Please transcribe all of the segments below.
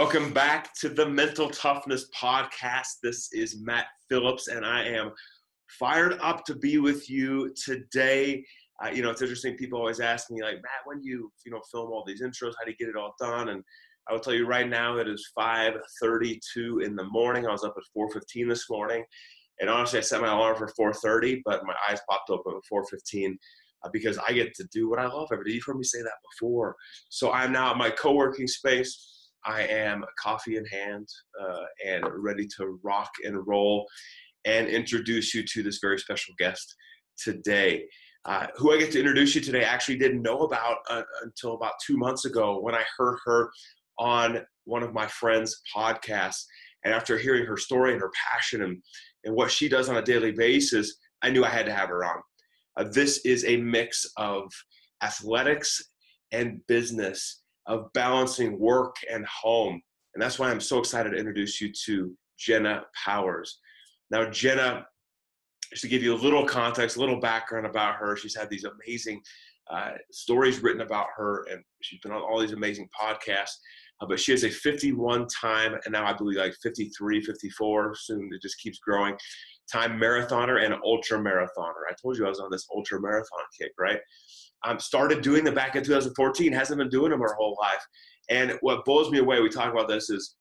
Welcome back to the Mental Toughness Podcast. This is Matt Phillips, and I am fired up to be with you today. It's interesting. People always ask me, like, Matt, when do you film all these intros? How do you get it all done? And I will tell you right now, it is 5:32 in the morning. I was up at 4:15 this morning. And honestly, I set my alarm for 4:30, but my eyes popped open at 4:15 because I get to do what I love every day. You've heard me say that before. So I'm now at my co-working space. I am coffee in hand and ready to rock and roll and introduce you to this very special guest today. Who I get to introduce you today, I actually didn't know about until about 2 months ago when I heard her on one of my friends' podcasts. And after hearing her story and her passion and what she does on a daily basis, I knew I had to have her on. This is a mix of athletics and business, of balancing work and home. And that's why I'm so excited to introduce you to Jenna Powers. Now, Jenna, just to give you a little context, a little background about her, she's had these amazing stories written about her, and she's been on all these amazing podcasts. But she is a 51-time, and now I believe like 53, 54, soon it just keeps growing, time marathoner and ultra-marathoner. I told you I was on this ultra-marathon kick, right? Started doing them back in 2014, hasn't been doing them her whole life. And what blows me away, we talk about this, is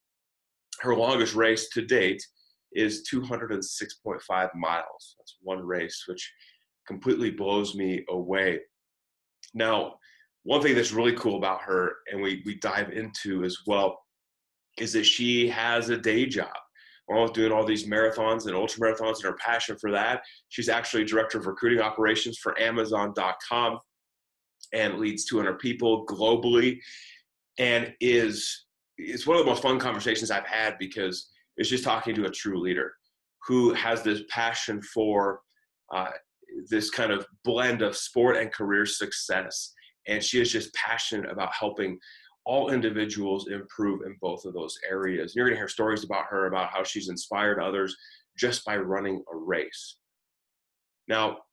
her longest race to date is 206.5 miles. That's one race, which completely blows me away. Now, one thing that's really cool about her, and we dive into as well, is that she has a day job. Along with doing all these marathons and ultra marathons and her passion for that, she's actually director of recruiting operations for Amazon.com and leads 200 people globally, and it's one of the most fun conversations I've had because it's just talking to a true leader who has this passion for this kind of blend of sport and career success. And she is just passionate about helping all individuals improve in both of those areas. You're going to hear stories about her, about how she's inspired others just by running a race. Now,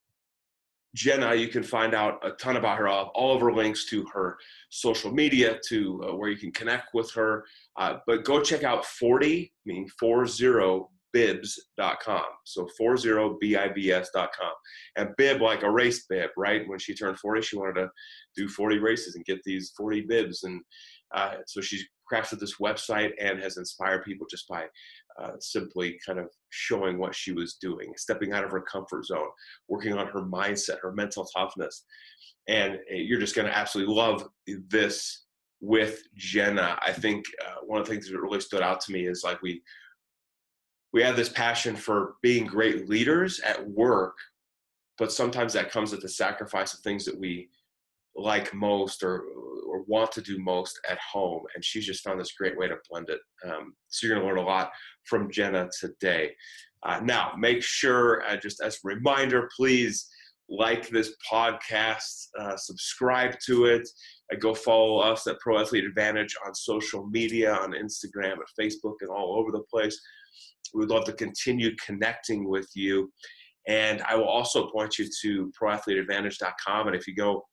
Jenna, you can find out a ton about her, all of her links to her social media, to where you can connect with her. But go check out 40bibs.com. So 40bibs.com. And bib, like a race bib, right? When she turned 40, she wanted to do 40 races and get these 40 bibs. And so she's crafted this website and has inspired people just by simply kind of showing what she was doing, stepping out of her comfort zone, working on her mindset, her mental toughness. And you're just going to absolutely love this with Jenna. I think one of the things that really stood out to me is like we have this passion for being great leaders at work, but sometimes that comes at the sacrifice of things that we like most or want to do most at home. And she's just found this great way to blend it. So you're going to learn a lot from Jenna today. Now, make sure, just as a reminder, please like this podcast, subscribe to it, go follow us at Pro Athlete Advantage on social media, on Instagram, at Facebook, and all over the place. We would love to continue connecting with you. And I will also point you to proathleteadvantage.com. And if you go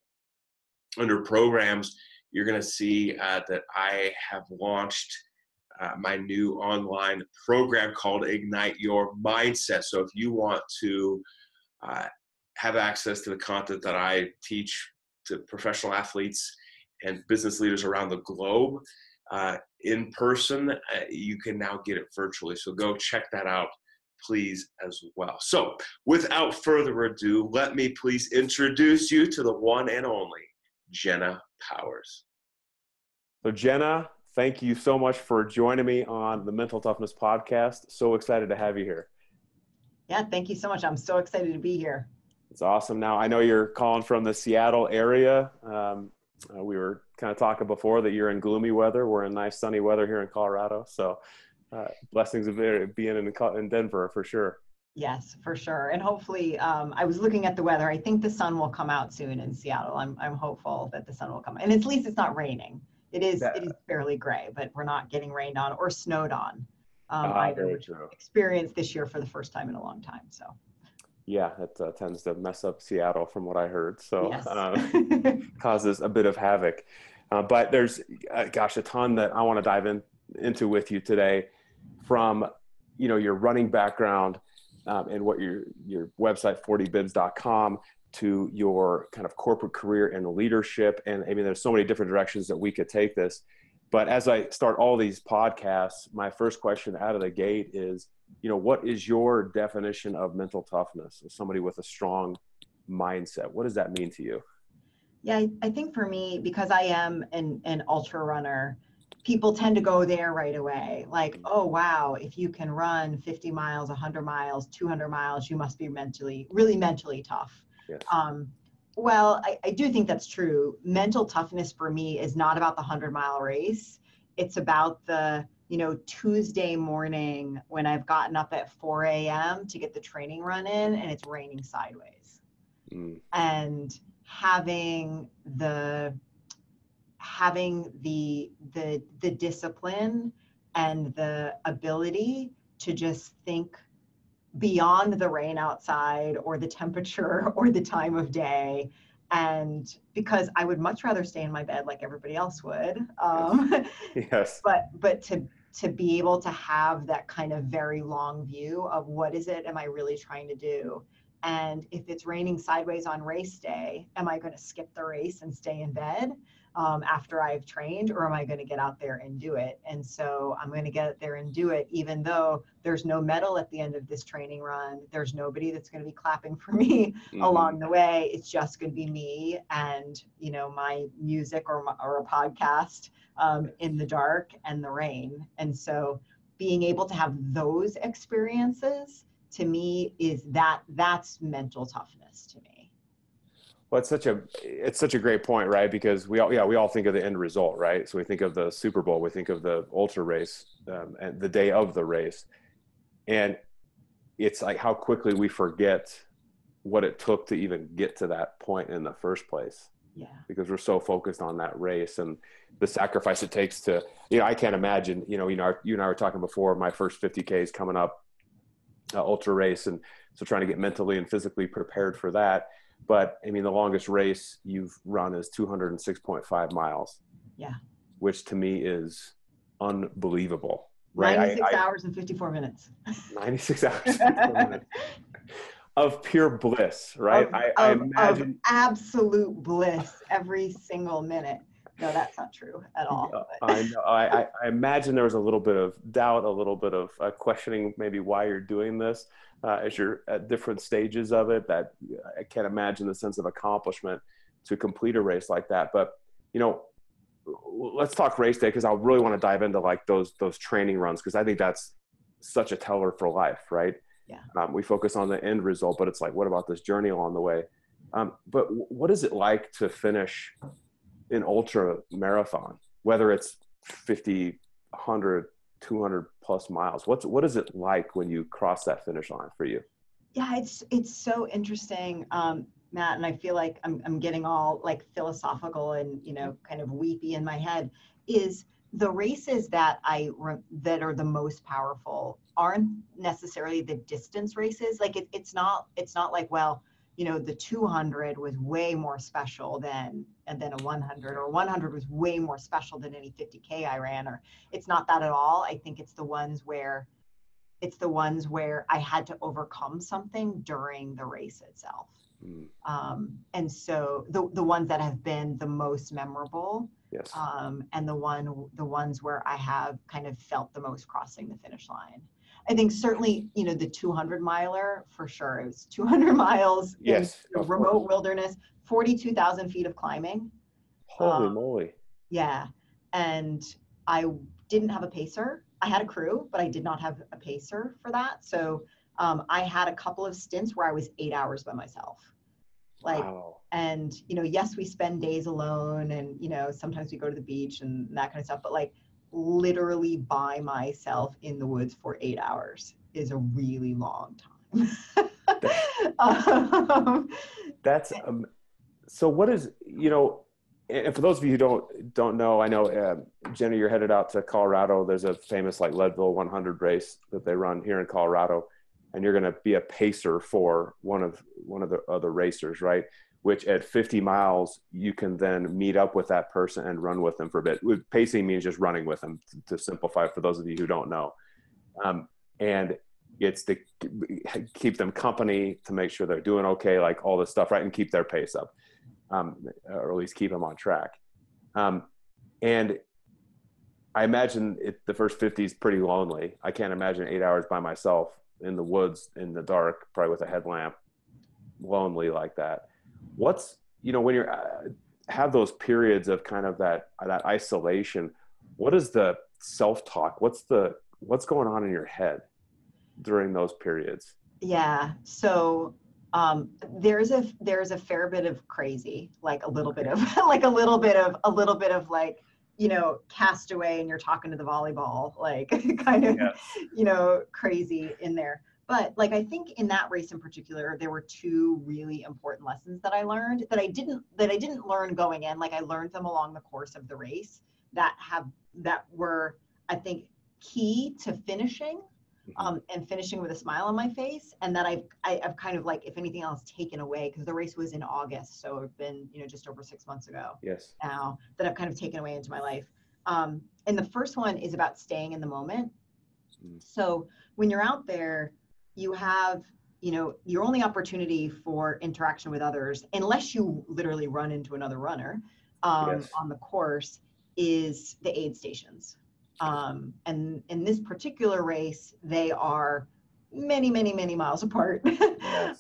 under programs, you're going to see that I have launched my new online program called Ignite Your Mindset. So if you want to have access to the content that I teach to professional athletes and business leaders around the globe in person, you can now get it virtually. So go check that out, please, as well. So without further ado, let me please introduce you to the one and only Jenna Powers. So Jenna, thank you so much for joining me on the Mental Toughness Podcast. So excited to have you here. Yeah, thank you so much. I'm so excited to be here. It's awesome. Now, I know you're calling from the Seattle area. We were kind of talking before that you're in gloomy weather. We're in nice sunny weather here in Colorado. So blessings of being in Denver for sure. Yes, for sure. And hopefully, I was looking at the weather. I think the sun will come out soon in Seattle. I'm hopeful that the sun will come. And at least it's not raining. It is fairly gray, but we're not getting rained on or snowed on. Very true. Experienced this year for the first time in a long time. So. Yeah, it tends to mess up Seattle from what I heard. So yes. Causes a bit of havoc. But there's, a ton that I want to dive into with you today, from, your running background, and what your website, 40bibs.com, to your kind of corporate career and leadership. And I mean, there's so many different directions that we could take this. But as I start all these podcasts, my first question out of the gate is, what is your definition of mental toughness? As somebody with a strong mindset, what does that mean to you? Yeah, I think for me, because I am an ultra runner, people tend to go there right away. Like, oh, wow, if you can run 50 miles, 100 miles, 200 miles, you must be really mentally tough. Yes. Well, I do think that's true. Mental toughness for me is not about the 100-mile race. It's about the, Tuesday morning when I've gotten up at 4 a.m. to get the training run in and it's raining sideways. And having the discipline and the ability to just think beyond the rain outside or the temperature or the time of day. And because I would much rather stay in my bed like everybody else would. Yes. But to be able to have that kind of very long view of what is it am I really trying to do? And if it's raining sideways on race day, am I going to skip the race and stay in bed after I've trained, or am I going to get out there and do it? And so I'm going to get out there and do it, even though there's no medal at the end of this training run. There's nobody that's going to be clapping for me along the way. It's just going to be me and, my music or a podcast in the dark and the rain. And so being able to have those experiences, to me, that's mental toughness to me. Well, it's such a great point, right? Because we all think of the end result, right? So we think of the Super Bowl, we think of the ultra race, and the day of the race, and it's like how quickly we forget what it took to even get to that point in the first place. Yeah. Because we're so focused on that race and the sacrifice it takes to, I can't imagine, you and I were talking before, my first 50K is coming up, ultra race. And so trying to get mentally and physically prepared for that. But I mean, the longest race you've run is 206.5 miles. Yeah. Which to me is unbelievable. Right? 96 hours and 54 minutes. 96 hours and 54 minutes. Of pure bliss, right? I imagine. Of absolute bliss every single minute. No, that's not true at all. I know. I imagine there was a little bit of doubt, a little bit of questioning maybe why you're doing this as you're at different stages of it. That I can't imagine the sense of accomplishment to complete a race like that. But, let's talk race day, because I really want to dive into like those training runs, because I think that's such a teller for life, right? Yeah. We focus on the end result, but it's like, what about this journey along the way? But what is it like to finish an ultra marathon, whether it's 50, 100, 200 plus miles? What is it like when you cross that finish line for you? Yeah, it's so interesting, Matt, and I feel like I'm getting all like philosophical and, kind of weepy in my head. Is the races that are the most powerful aren't necessarily the distance races. Like it's not like, well, the 200 was way more special than a 100, or 100 was way more special than any 50K I ran, or it's not that at all. I think it's the ones where I had to overcome something during the race itself. And so the ones that have been the most memorable, yes. And the ones where I have kind of felt the most crossing the finish line. I think certainly, the 200 miler for sure. It was 200 miles yes, in the remote wilderness, 42,000 feet of climbing. Holy moly. Yeah. And I didn't have a pacer. I had a crew, but I did not have a pacer for that. So I had a couple of stints where I was 8 hours by myself. Wow. And, yes, we spend days alone and, sometimes we go to the beach and that kind of stuff, but like literally by myself in the woods for 8 hours is a really long time. That's, so what is, and for those of you who don't know, I know, Jenna, you're headed out to Colorado. There's a famous like Leadville 100 race that they run here in Colorado, and you're going to be a pacer for one of the other racers, right? which at 50 miles, you can then meet up with that person and run with them for a bit. Pacing means just running with them, to simplify for those of you who don't know. And it's to keep them company, to make sure they're doing okay, like all this stuff, right? And keep their pace up, or at least keep them on track. And I imagine the first 50 is pretty lonely. I can't imagine 8 hours by myself in the woods, in the dark, probably with a headlamp, lonely like that. What's, when you're have those periods of kind of that isolation, what is the self-talk? What's going on in your head during those periods? Yeah. So there's a fair bit of crazy, like a little bit of like a little bit of like, Castaway and you're talking to the volleyball, like kind of, yes. Crazy in there. But like, I think in that race in particular, there were two really important lessons that I learned that I didn't learn going in. Like I learned them along the course of the race that were, I think, key to finishing, and finishing with a smile on my face. And that I've kind of like, if anything else, taken away, because the race was in August. So it's been, just over 6 months ago. Yes. Now that I've kind of taken away into my life. And the first one is about staying in the moment. So when you're out there, you have, your only opportunity for interaction with others, unless you literally run into another runner on the course, is the aid stations. And in this particular race, they are many, many, many miles apart. Yes.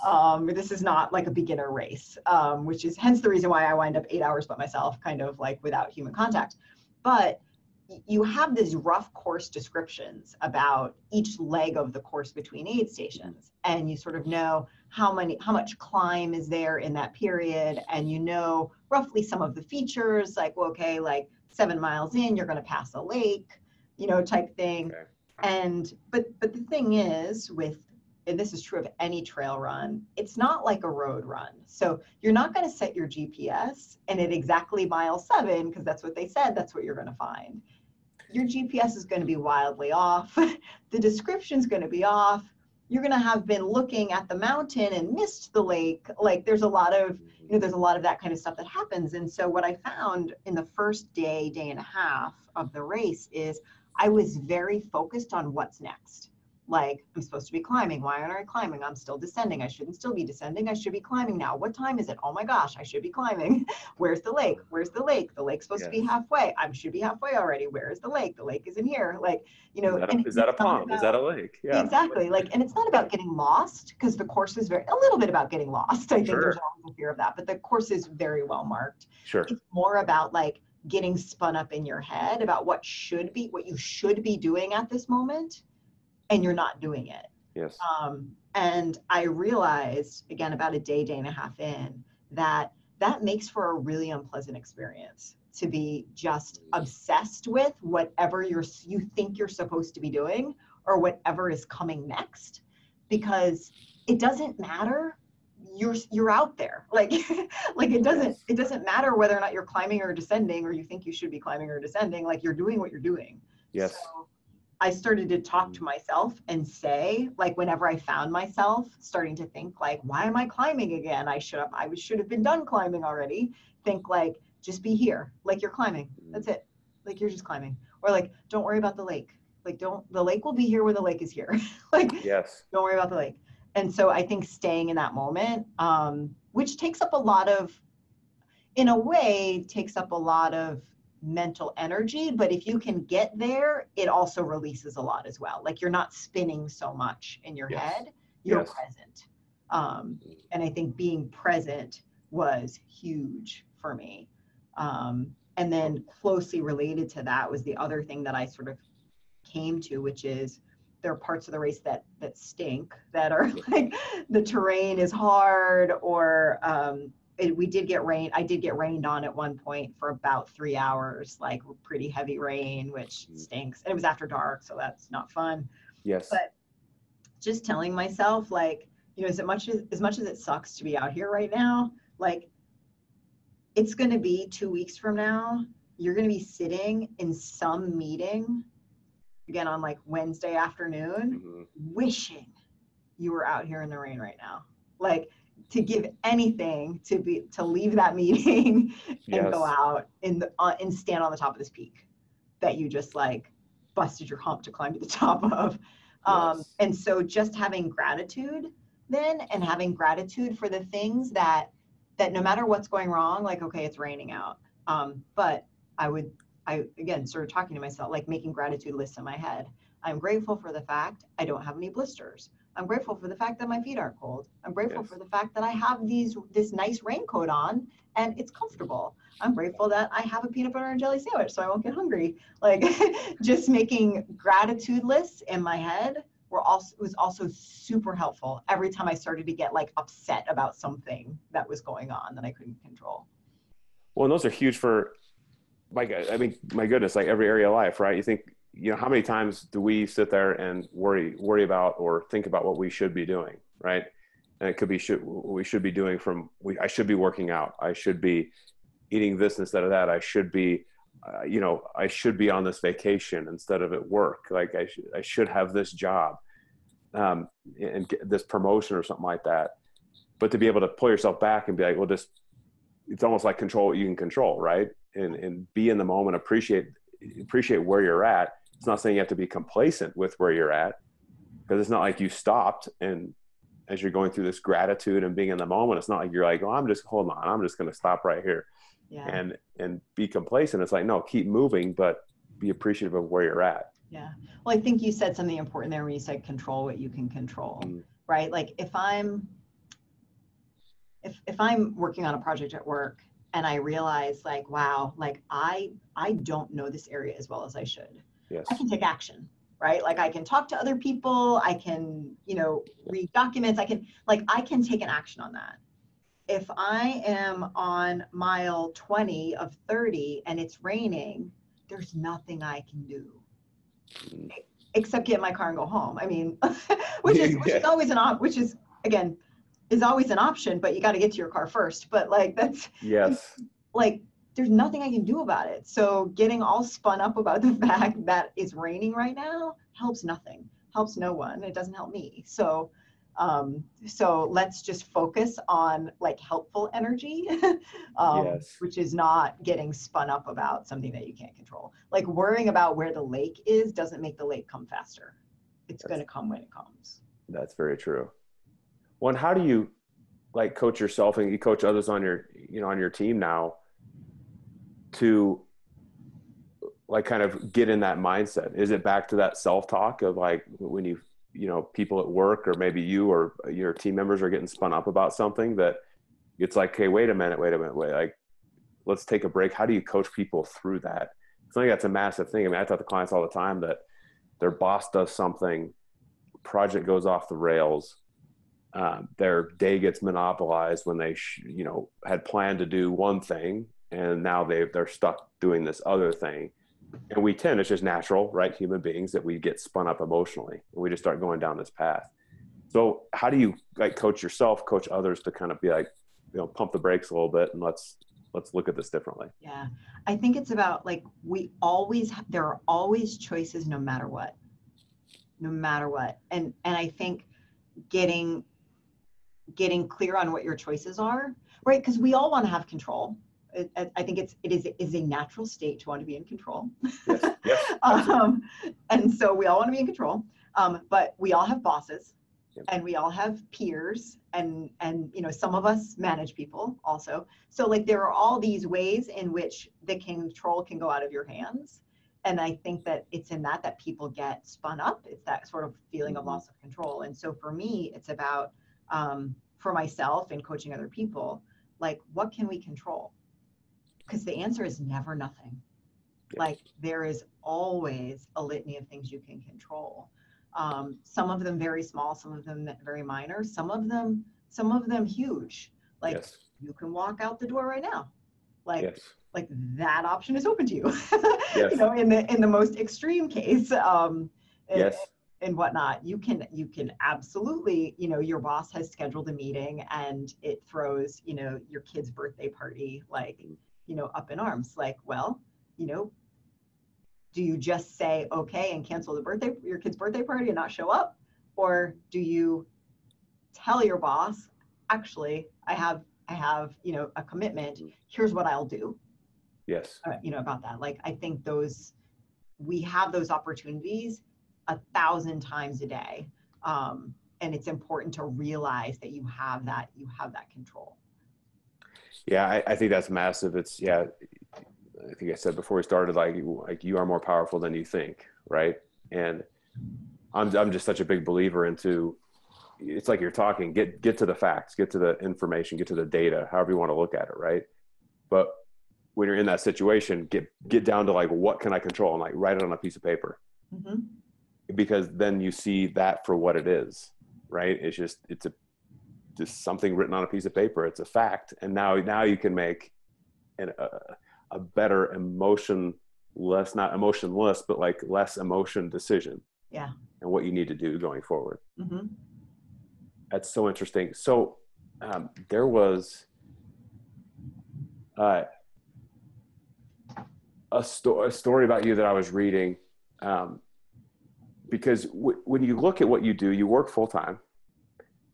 This is not like a beginner race, which is hence the reason why I wind up 8 hours by myself, kind of like without human contact. But you have these rough course descriptions about each leg of the course between aid stations, and you sort of know how much climb is there in that period, and roughly some of the features, like, well, okay, like 7 miles in, you're going to pass a lake, type thing. Okay. But the thing is, and this is true of any trail run, it's not like a road run. So you're not going to set your GPS and at exactly mile 7, because that's what they said, that's what you're going to find. Your GPS is going to be wildly off. The description's going to be off. You're going to have been looking at the mountain and missed the lake. Like there's a lot of that kind of stuff that happens. And so what I found in the first day and a half of the race is I was very focused on what's next. Like, I'm supposed to be climbing. Why aren't I climbing? I'm still descending. I shouldn't still be descending. I should be climbing now. What time is it? Oh my gosh, I should be climbing. Where's the lake? Where's the lake? The lake's supposed to be halfway. I should be halfway already. Where is the lake? The lake isn't here. Like, Is that a pond? Is that a lake? Yeah. Exactly. Like, and it's not about getting lost, because the course is a little bit about getting lost. I think there's always a fear of that, but the course is very well marked. Sure. It's more about like getting spun up in your head about what you should be doing at this moment, and you're not doing it. Yes. And I realized, again, about a day and a half in, that makes for a really unpleasant experience, to be just obsessed with whatever you think you're supposed to be doing, or whatever is coming next, because it doesn't matter. You're out there. Like it doesn't matter whether or not you're climbing or descending, or you think you should be climbing or descending. Like, you're doing what you're doing. Yes. So I started to talk to myself and say, like, whenever I found myself starting to think like, why am I climbing again? I should have been done climbing already. Think like, just be here. Like, you're climbing. That's it. Like, you're just climbing. Or like, don't worry about the lake. Like, the lake will be here when the lake is here. Like, yes. Don't worry about the lake. And so I think staying in that moment, which takes up a lot of mental energy, but if you can get there, it also releases a lot as well. Like, you're not spinning so much in your head, you're present. And I think being present was huge for me. And then closely related to that was the other thing that I sort of came to, which is there are parts of the race that stink, that are like, the terrain is hard, or we did get rain. I did get rained on at one point for about 3 hours, like pretty heavy rain, which stinks. And it was after dark, so that's not fun. Yes. But just telling myself, like, as much as it sucks to be out here right now, like, it's going to be 2 weeks from now, you're going to be sitting in some meeting again on like Wednesday afternoon, wishing you were out here in the rain right now. Like, to give anything to leave that meeting and go out and stand on the top of this peak that you just like busted your hump to climb to the top of. And so just having gratitude then, and having gratitude for the things that no matter what's going wrong, like, okay, it's raining out. But I again started talking to myself, like making gratitude lists in my head. I'm grateful for the fact I don't have any blisters. I'm grateful for the fact that my feet aren't cold. I'm grateful for the fact that I have this nice raincoat on and it's comfortable. I'm grateful that I have a peanut butter and jelly sandwich so I won't get hungry. Like just making gratitude lists in my head was also super helpful every time I started to get like upset about something that was going on that I couldn't control. Well, and those are huge for my goodness, like every area of life, right? You think, how many times do we sit there and worry about or think about what we should be doing, right? And it could be what we should be doing I should be working out. I should be eating this instead of that. I should be, I should be on this vacation instead of at work. Like I should have this job and get this promotion or something like that. But to be able to pull yourself back and be like, well, it's almost like control what you can control, right? And be in the moment, appreciate where you're at. It's not saying you have to be complacent with where you're at, because it's not like you stopped. And as you're going through this gratitude and being in the moment, it's not like you're like, oh, I'm just going to stop right here and be complacent. It's like, no, keep moving, but be appreciative of where you're at. Yeah. Well, I think you said something important there when you said control what you can control, right? Like if I'm working on a project at work and I realize like, wow, like I don't know this area as well as I should. Yes. I can take action, right? Like I can talk to other people. I can, read documents. I can take an action on that. If I am on mile 20 of 30 and it's raining, there's nothing I can do except get in my car and go home. I mean, which is always is always an option, but you got to get to your car first. But like, like, there's nothing I can do about it. So getting all spun up about the fact that it's raining right now helps nothing, helps no one. It doesn't help me. So let's just focus on like helpful energy, which is not getting spun up about something that you can't control. Like worrying about where the lake is doesn't make the lake come faster. It's going to come when it comes. That's very true. Well, and how do you like coach yourself and you coach others on your team now to like kind of get in that mindset? Is it back to that self-talk of like when people at work or maybe you or your team members are getting spun up about something that it's like, hey, wait a minute, like let's take a break. How do you coach people through that? I think that's a massive thing. I mean, I talk to clients all the time that their boss does something, project goes off the rails, their day gets monopolized when they had planned to do one thing and now they're stuck doing this other thing. And we tend, it's just natural, right? Human beings, that we get spun up emotionally and we just start going down this path. So how do you like coach yourself, coach others to kind of be like, pump the brakes a little bit and let's look at this differently? Yeah. I think it's about like, there are always choices no matter what. And I think getting clear on what your choices are, right? Because we all want to have control. I think it is a natural state to want to be in control. Yes. And so we all want to be in control, but we all have bosses and we all have peers and some of us manage people also. So like there are all these ways in which the control can go out of your hands. And I think that it's in that people get spun up. It's that sort of feeling of loss of control. And so for me, it's about, for myself and coaching other people, like what can we control? Because the answer is never nothing. Like there is always a litany of things you can control. Some of them very small, some of them very minor, some of them huge. Like you can walk out the door right now. Like that option is open to you. In the most extreme case, and whatnot, you can absolutely, your boss has scheduled a meeting and it throws, your kid's birthday party, like, up in arms. Like, well, do you just say, okay, and cancel your kid's birthday party and not show up? Or do you tell your boss, actually, I have, a commitment. Here's what I'll do. Yes. About that. Like, I think we have those opportunities 1,000 times a day. And it's important to realize that you have that control. Yeah, I think that's massive. I think I said before we started, like you are more powerful than you think, right? And I'm just such a big believer into, it's like you're talking, get to the facts, get to the information, get to the data, however you want to look at it, right? But when you're in that situation, get down to like, what can I control? And like write it on a piece of paper. Mm-hmm. Because then you see that for what it is, right? It's just something written on a piece of paper. It's a fact. And now you can make a better not emotionless, but like less emotion decision. Yeah. And what you need to do going forward. Mm-hmm. That's so interesting. So there was a story about you that I was reading, because when you look at what you do, you work full time,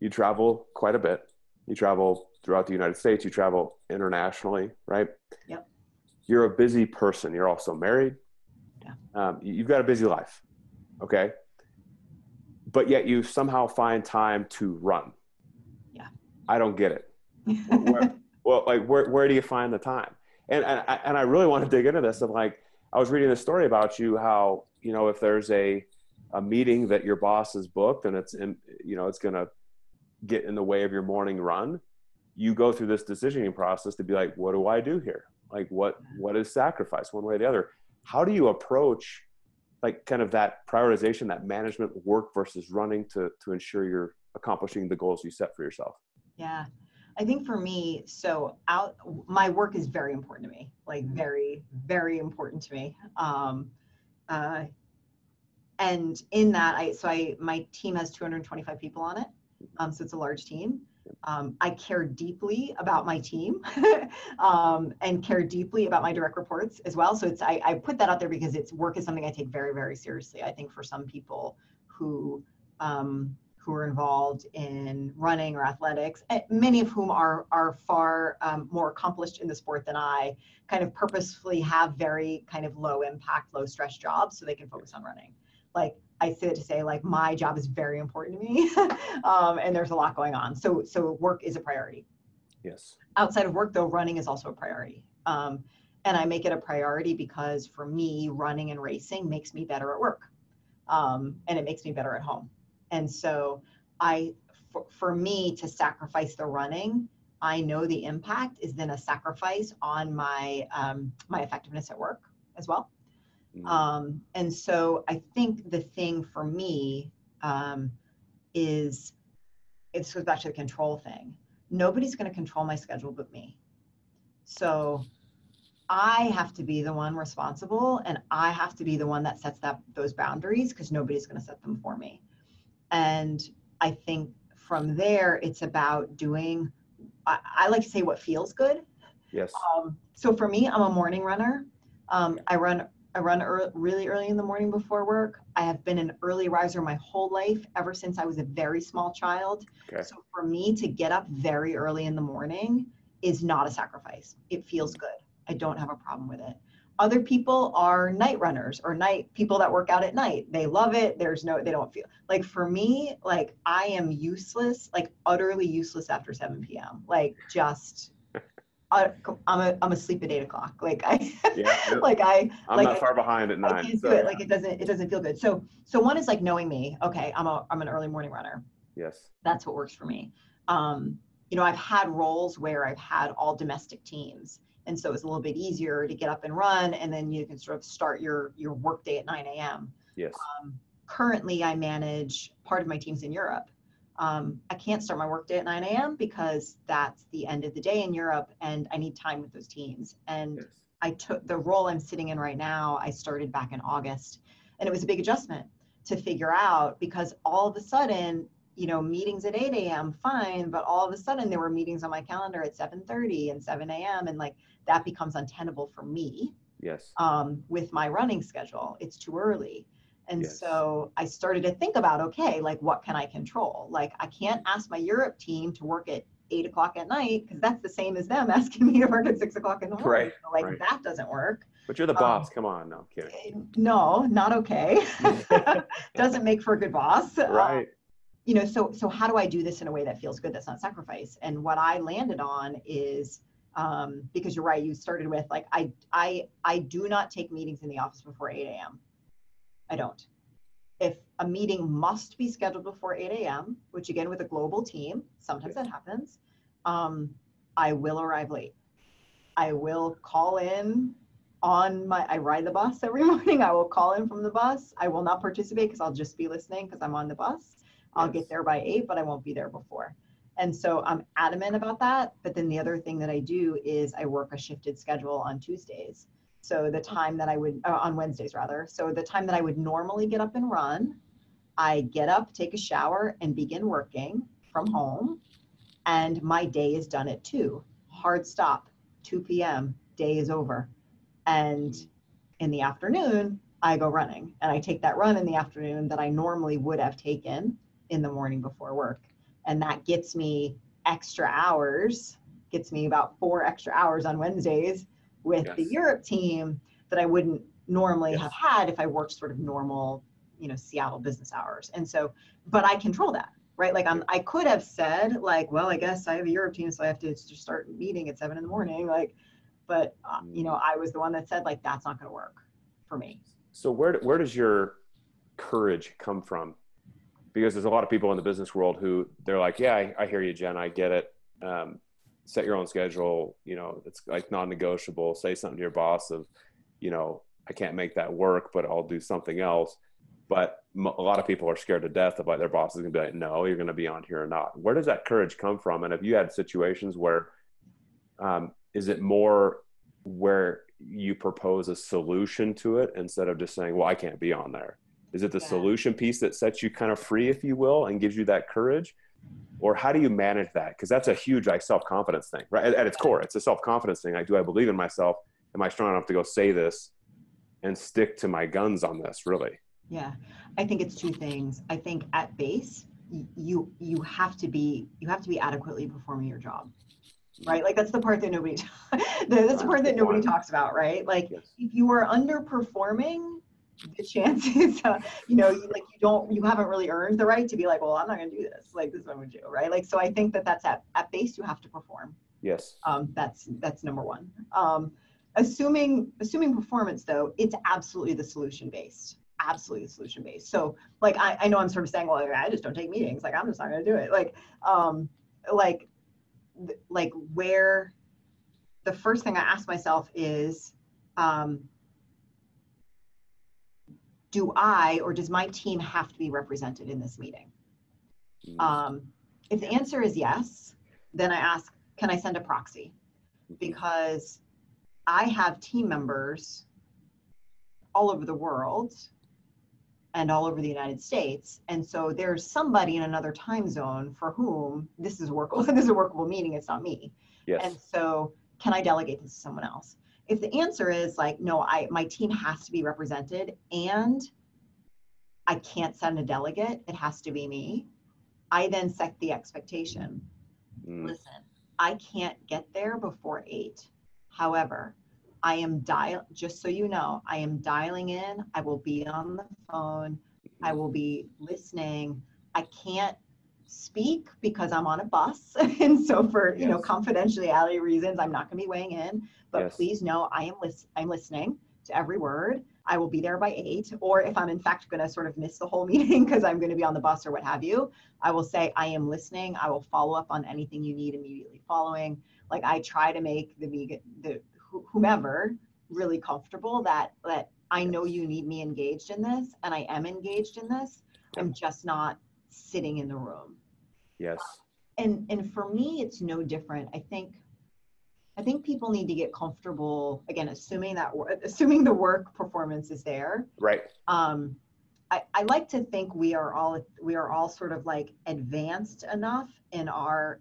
you travel quite a bit, you travel throughout the United States, you travel internationally, right? Yep. You're a busy person. You're also married. Yeah. You've got a busy life. Okay. But yet you somehow find time to run. Yeah. I don't get it. Where do you find the time? And I really want to dig into this of like, I was reading a story about you, how, if there's a meeting that your boss has booked and it's going to get in the way of your morning run, you go through this decisioning process to be like, what do I do here? Like what is sacrifice one way or the other? How do you approach like kind of that prioritization, that management work versus running to ensure you're accomplishing the goals you set for yourself? Yeah. I think for me, my work is very important to me, like very, very important to me. And in that, my team has 225 people on it. So it's a large team. I care deeply about my team and care deeply about my direct reports as well. So I put that out there because work is something I take very, very seriously. I think for some people who are involved in running or athletics, many of whom are far more accomplished in the sport than I, kind of purposefully have very kind of low impact, low stress jobs so they can focus on running. Like I say to say, like, my job is very important to me and there's a lot going on. So work is a priority. Yes. Outside of work though, running is also a priority. And I make it a priority because for me, running and racing makes me better at work. And it makes me better at home. And so for me to sacrifice the running, I know the impact is then a sacrifice on my effectiveness at work as well. Mm-hmm. And so I think the thing for me is, it goes back to the control thing. Nobody's going to control my schedule but me. So I have to be the one responsible, and I have to be the one that sets those boundaries, because nobody's going to set them for me. And I think from there, it's about doing, I like to say, what feels good. Yes. So for me, I'm a morning runner. I run really early in the morning before work. I have been an early riser my whole life, ever since I was a very small child. Okay. So for me to get up very early in the morning is not a sacrifice. It feels good. I don't have a problem with it. Other people are night runners or people that work out at night. They love it. they don't feel like, for me, like I am useless, like utterly useless after 7 p.m. Like just, I'm asleep at 8 o'clock. Like I'm not far behind at 9. I can't do it. Like it doesn't feel good. So one is like knowing me. Okay. I'm an early morning runner. Yes. That's what works for me. I've had roles where I've had all domestic teams. And so it's a little bit easier to get up and run, and then you can sort of start your work day at 9 a.m. Yes. Currently, I manage part of my teams in Europe. I can't start my work day at 9 a.m. because that's the end of the day in Europe, and I need time with those teams. And yes. I took the role I'm sitting in right now. I started back in August, and it was a big adjustment to figure out, because all of a sudden, meetings at 8 a.m., fine, but all of a sudden there were meetings on my calendar at 7:30 and 7 a.m. and like that becomes untenable for me. Yes. With my running schedule, it's too early. And yes. So I started to think about, okay, like what can I control? Like I can't ask my Europe team to work at 8 o'clock at night, because that's the same as them asking me to work at 6 o'clock in the morning. Right. So like right. that doesn't work. But you're the boss. Come on. No, I'm kidding. No, not okay. Doesn't make for a good boss. Right. You know, so how do I do this in a way that feels good? That's not sacrifice. And what I landed on is, because you're right, you started with like, I do not take meetings in the office before 8 a.m. I don't. If a meeting must be scheduled before 8 a.m., which again, with a global team, sometimes that happens, I will arrive late. I will call in I ride the bus every morning. I will call in from the bus. I will not participate because I'll just be listening because I'm on the bus. I'll get there by 8, but I won't be there before. And so I'm adamant about that. But then the other thing that I do is I work a shifted schedule on Tuesdays. So the time that I would, on Wednesdays rather. So the time that I would normally get up and run, I get up, take a shower, and begin working from home. And my day is done at 2. Hard stop, 2 p.m., day is over. And in the afternoon, I go running. And I take that run in the afternoon that I normally would have taken in the morning before work. And that gets me extra hours, gets me about 4 extra hours on Wednesdays with the Europe team that I wouldn't normally have had if I worked sort of normal, you know, Seattle business hours. And so, but I control that, right? Like I could have said like, well, I guess I have a Europe team, so I have to just start meeting at 7 a.m. Like, but you know, I was the one that said like, that's not going to work for me. So where does your courage come from? Because there's a lot of people in the business world who they're like, yeah, I hear you, Jen. I get it. Set your own schedule. You know, it's like non-negotiable. Say something to your boss of, you know, I can't make that work, but I'll do something else. But a lot of people are scared to death of like their boss is going to be like, no, you're going to be on here or not. Where does that courage come from? And have you had situations where, is it more where you propose a solution to it instead of just saying, well, I can't be on there? Is it the solution piece that sets you kind of free, if you will, and gives you that courage? Or how do you manage that? Because that's a huge like self-confidence thing, right? At its core, it's a self-confidence thing. Like, do I believe in myself? Am I strong enough to go say this and stick to my guns on this, really? Yeah, I think it's 2 things. I think at base, you have to be adequately performing your job, right? Like that's the part that nobody talks about, right? Like if you are underperforming, the chances, you know, you haven't really earned the right to be like, well, I'm not going to do this. Like this is what I'm going to do, right? Like, so I think that's at base, you have to perform. Yes. That's number one. Assuming performance though, it's absolutely the solution based. Absolutely solution based. So like, I know I'm sort of saying, well, I just don't take meetings. Like, I'm just not going to do it. Like where the first thing I ask myself is, do I, or does my team have to be represented in this meeting? If the answer is yes, then I ask, can I send a proxy? Because I have team members all over the world and all over the United States. And so there's somebody in another time zone for whom this is a workable meeting. It's not me. Yes. And so can I delegate this to someone else? If the answer is like, no, my team has to be represented and I can't send a delegate, it has to be me, I then set the expectation. Listen, I can't get there before 8. However, I am just so you know, I am dialing in. I will be on the phone. I will be listening. I can't speak because I'm on a bus. And so for, you know, confidentiality reasons, I'm not going to be weighing in, but please know I'm listening to every word. I will be there by 8. Or if I'm in fact going to sort of miss the whole meeting because I'm going to be on the bus or what have you, I will say, I am listening. I will follow up on anything you need immediately following. Like I try to make the whomever really comfortable that I know you need me engaged in this and I am engaged in this. I'm just not sitting in the room. Yes. And for me, it's no different. I think people need to get comfortable, again, assuming the work performance is there. Right. I like to think we are all sort of like advanced enough in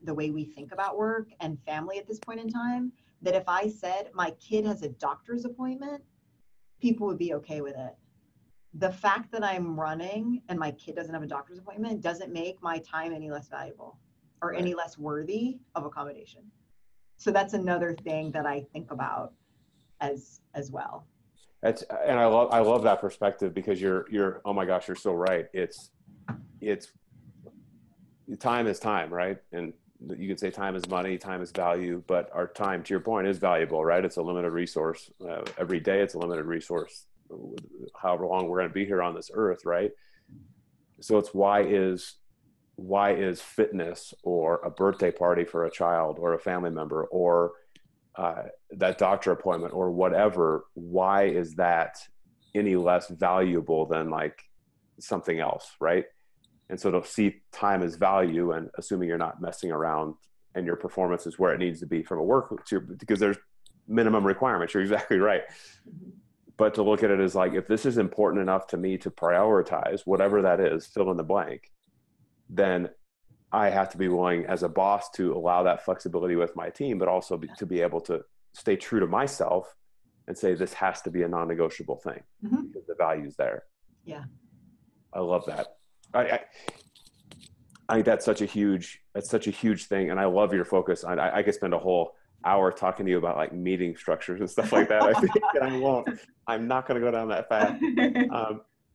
the way we think about work and family at this point in time, that if I said my kid has a doctor's appointment, people would be okay with it. The fact that I'm running and my kid doesn't have a doctor's appointment doesn't make my time any less valuable. or any less worthy of accommodation. So that's another thing that I think about as well. And I love that perspective, because you're oh my gosh, you're so right. It's time is time, right? And you could say time is money, time is value, but our time, to your point, is valuable, right? It's a limited resource. Every day it's a limited resource, however long we're going to be here on this earth, right? So it's why is fitness or a birthday party for a child or a family member or that doctor appointment or whatever, why is that any less valuable than like something else, right? And so to see time as value, and assuming you're not messing around and your performance is where it needs to be from a work, because there's minimum requirements, you're exactly right. But to look at it as like, if this is important enough to me to prioritize, whatever that is, fill in the blank, then I have to be willing as a boss to allow that flexibility with my team, but also to be able to stay true to myself and say, this has to be a non-negotiable thing because the value's there. Yeah. I love that. I think that's such a huge thing. And I love your focus on, I could spend a whole hour talking to you about like meeting structures and stuff like that. I think, and I'm not going to go down that path.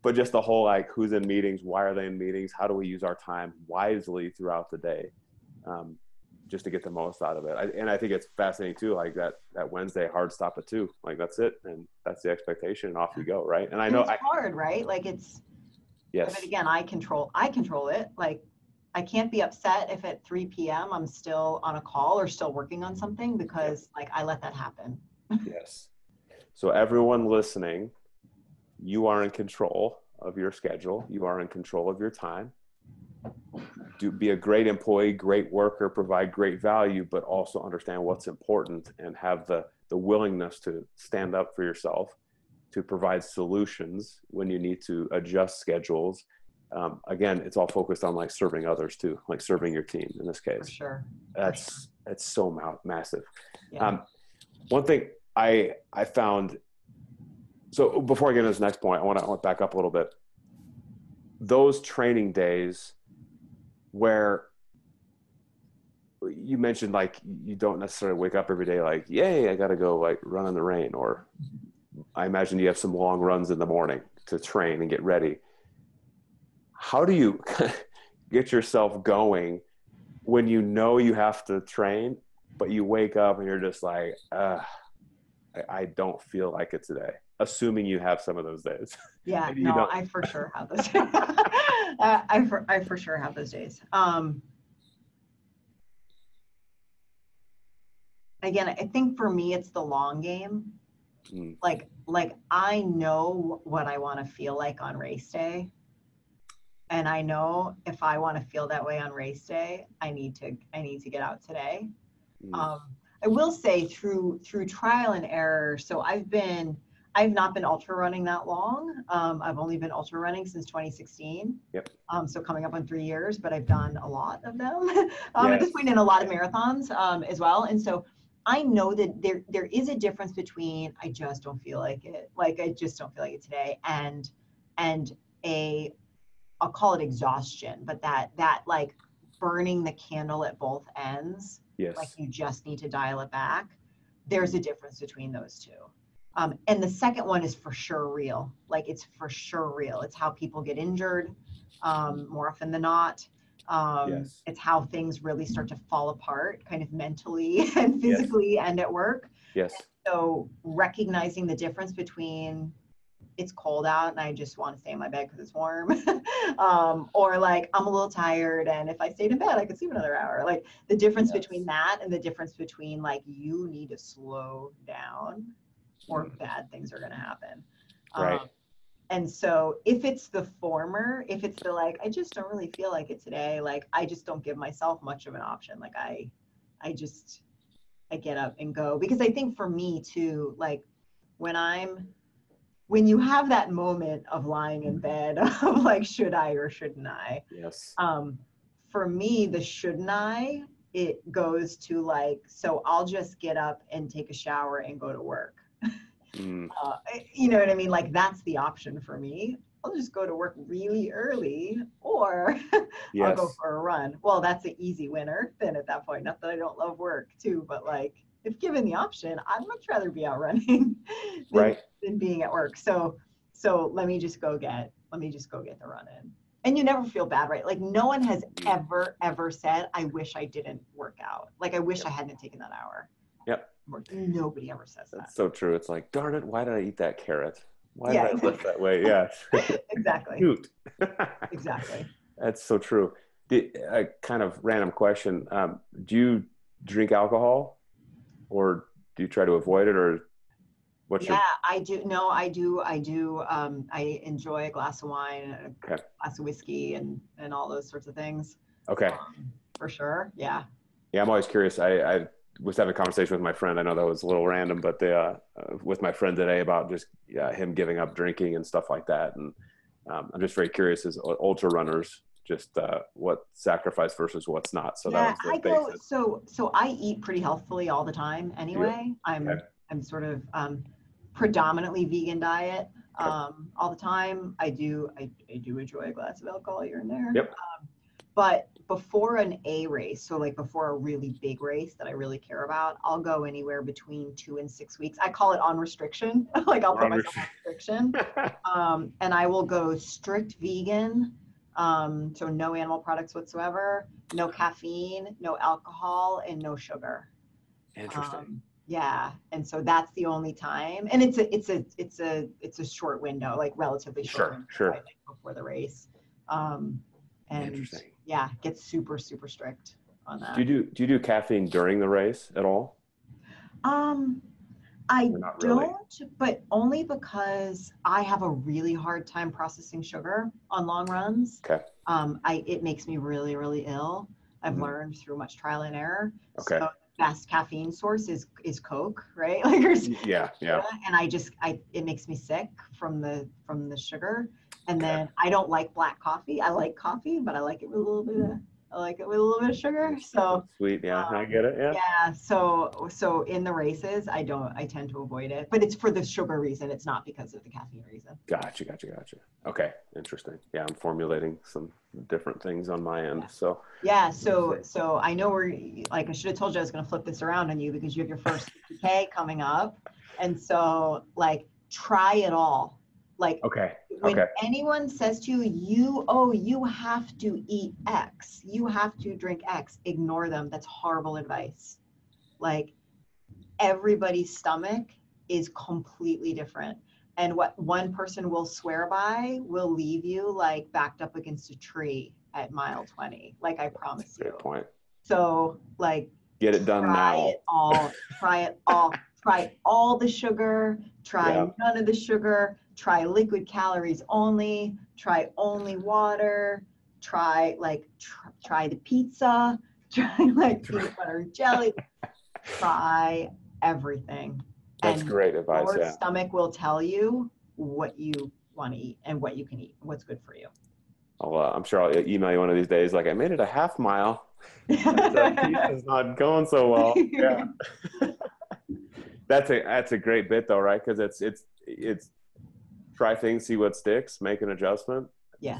But just the whole, like, who's in meetings, why are they in meetings? How do we use our time wisely throughout the day? Just to get the most out of it. And I think it's fascinating too, like that Wednesday hard stop at 2, like that's it. And that's the expectation and off you go. Right. And I know it's hard, right? Like yes. But again, I control it. Like I can't be upset if at 3 p.m. I'm still on a call or still working on something, because like I let that happen. Yes. So everyone listening, you are in control of your schedule. You are in control of your time. Be a great employee, great worker, provide great value, but also understand what's important and have the willingness to stand up for yourself, to provide solutions when you need to adjust schedules. Again, it's all focused on like serving others too, like serving your team in this case. For sure. That's so massive. Yeah. One thing I found, so before I get into this next point, I want to back up a little bit. Those training days where you mentioned like you don't necessarily wake up every day like, yay, I got to go like run in the rain, or I imagine you have some long runs in the morning to train and get ready. How do you get yourself going when you know you have to train, but you wake up and you're just like, I don't feel like it today, assuming you have some of those days? Yeah, no, I for sure have those days. I for sure have those days. Again, I think for me, it's the long game. Like I know what I want to feel like on race day. And I know if I want to feel that way on race day, I need to get out today. I will say through trial and error. So I've not been ultra running that long. I've only been ultra running since 2016. Yep. So coming up on 3 years, but I've done a lot of them. At this point, in a lot of marathons as well. And so I know that there is a difference between I just don't feel like it, today, and I'll call it exhaustion, but that like burning the candle at both ends. Yes. Like you just need to dial it back. There's a difference between those two. And the second one is for sure real. Like it's for sure real. It's how people get injured more often than not. Yes. It's how things really start to fall apart kind of mentally and physically and at work. Yes. And so recognizing the difference between it's cold out and I just want to stay in my bed because it's warm. Or like, I'm a little tired and if I stayed in bed, I could sleep another hour. Like the difference between that and the difference between like, you need to slow down or bad things are going to happen. Right. And so if it's the former, if it's the like, I just don't really feel like it today. Like, I just don't give myself much of an option. Like I get up and go, because I think for me too, like when you have that moment of lying in bed of like, should I or shouldn't I? Yes. For me, the shouldn't I, it goes to like, so I'll just get up and take a shower and go to work. You know what I mean? Like that's the option for me. I'll just go to work really early, or Yes. I'll go for a run. Well, that's an easy winner then at that point. Not that I don't love work too, but like if given the option, I'd much rather be out running than being at work. So let me just go get the run in. And you never feel bad, right? Like no one has ever said, I wish I didn't work out. Like I wish I hadn't taken that hour. Yep. Nobody ever says that. That's so true. It's like, darn it, why did I eat that carrot? Why did I lift that way? Yeah. Exactly. Shoot. Exactly. That's so true. A kind of random question. Do you drink alcohol, or do you try to avoid it, or what's your... I do. No, I do. I enjoy a glass of wine, a glass of whiskey, and all those sorts of things. Okay. For sure. Yeah. Yeah, I'm always curious. I was having a conversation with my friend. I know that was a little random, but with my friend today about just him giving up drinking and stuff like that. And I'm just very curious as ultra runners, just what sacrifice versus what's not. So that was the basis. So I eat pretty healthfully all the time anyway. Yeah. I'm sort of predominantly vegan diet all the time. I do enjoy a glass of alcohol here and there. Yep. But before an A race, so like before a really big race that I really care about, I'll go anywhere between 2 and 6 weeks. I call it on restriction. Like I'll put myself on restriction. And I will go strict vegan. So no animal products whatsoever, no caffeine, no alcohol, and no sugar. Interesting. Yeah. And so that's the only time. And it's a short window, like relatively short window, Sure. right, like before the race. And interesting. Yeah, get super, super strict on that. Do you do caffeine during the race at all? I don't, but only because I have a really hard time processing sugar on long runs. Okay. It makes me really, really ill. I've learned through much trial and error. Okay. So best caffeine source is Coke, right? Like yeah. And it makes me sick from the sugar. And then I don't like black coffee. I like coffee, but I like it with a little bit of sugar. So sweet. Yeah, I get it. Yeah. Yeah. So in the races, I tend to avoid it, but it's for the sugar reason. It's not because of the caffeine reason. Gotcha. Okay. Interesting. Yeah. I'm formulating some different things on my end. So yeah. So I know I should have told you I was going to flip this around on you because you have your first 50K coming up. And so try it all. When anyone says to you, you have to eat X, you have to drink X, ignore them. That's horrible advice. Everybody's stomach is completely different. And what one person will swear by will leave you backed up against a tree at mile 20. I promise you. Good point. So get it done now. Try it all. Try all the sugar. Try none of the sugar. Try liquid calories only. Try only water. Try try the pizza. Try peanut butter and jelly. Try everything. That's great advice. Your stomach will tell you what you want to eat and what you can eat, what's good for you. I'm sure I'll email you one of these days. I made it a half mile. That pizza's not going so well. Yeah. That's a great bit though, right? Because it's try things, see what sticks, make an adjustment,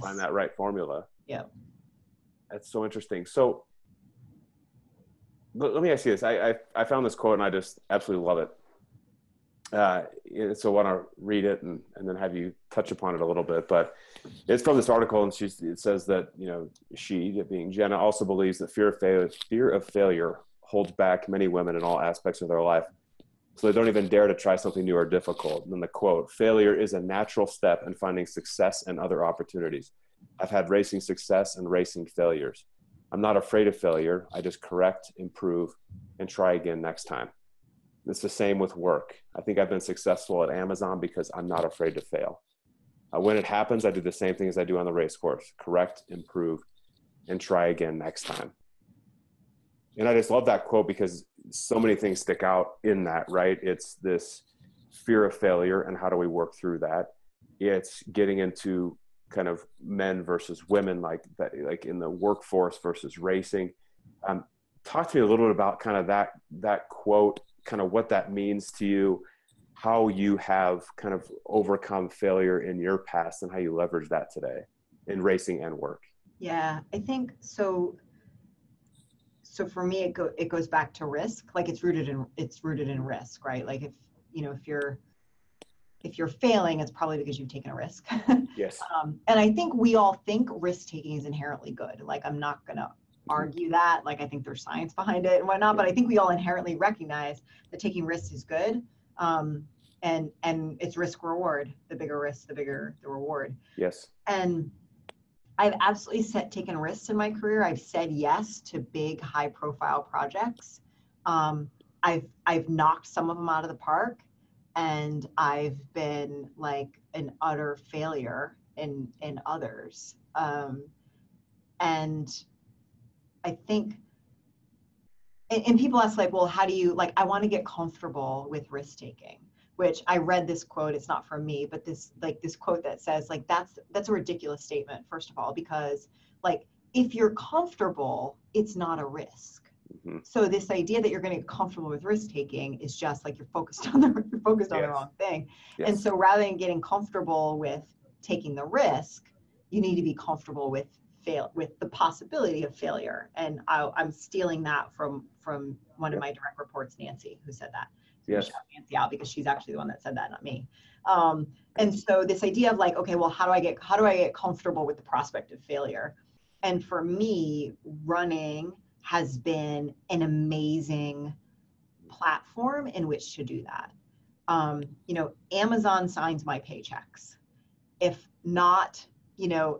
find that right formula. Yeah. That's so interesting. So let me ask you this. I found this quote and I just absolutely love it. So I want to read it and then have you touch upon it a little bit. But it's from this article, and it says that she, being Jenna, also believes that fear of failure holds back many women in all aspects of their life, so they don't even dare to try something new or difficult. And then the quote: "Failure is a natural step in finding success and other opportunities. I've had racing success and racing failures. I'm not afraid of failure. I just correct, improve, and try again next time." It's the same with work. I think I've been successful at Amazon because I'm not afraid to fail. When it happens, I do the same thing as I do on the race course: correct, improve, and try again next time. And I just love that quote because so many things stick out in that, right? It's this fear of failure and how do we work through that? It's getting into kind of men versus women, like in the workforce versus racing. Talk to me a little bit about kind of that quote, kind of what that means to you, how you have kind of overcome failure in your past and how you leverage that today in racing and work. Yeah, I think so. So for me, it goes back to risk. Like it's rooted in risk, right? Like if you're failing, it's probably because you've taken a risk. Yes. And I think we all think risk taking is inherently good. Like I'm not going to argue that. Like I think there's science behind it and whatnot, but I think we all inherently recognize that taking risks is good. And it's risk reward. The bigger risk, the bigger the reward. Yes. And I've absolutely taken risks in my career. I've said yes to big, high-profile projects. I've knocked some of them out of the park, and I've been like an utter failure in others. And I think, and people ask like, well, how do you like? I want to get comfortable with risk taking. Which I read this quote, it's not from me, but this quote that says like, that's a ridiculous statement, first of all, because like, if you're comfortable, it's not a risk. Mm-hmm. So this idea that you're going to get comfortable with risk taking is just like, you're focused on the wrong thing. Yes. And so rather than getting comfortable with taking the risk, you need to be comfortable with the possibility of failure. And I'm stealing that from one of my direct reports, Nancy, who said that. Yes. Shout Nancy out because she's actually the one that said that, not me. And so this idea of like, okay, well, how do I get comfortable with the prospect of failure? And for me, running has been an amazing platform in which to do that. Amazon signs my paychecks. If not,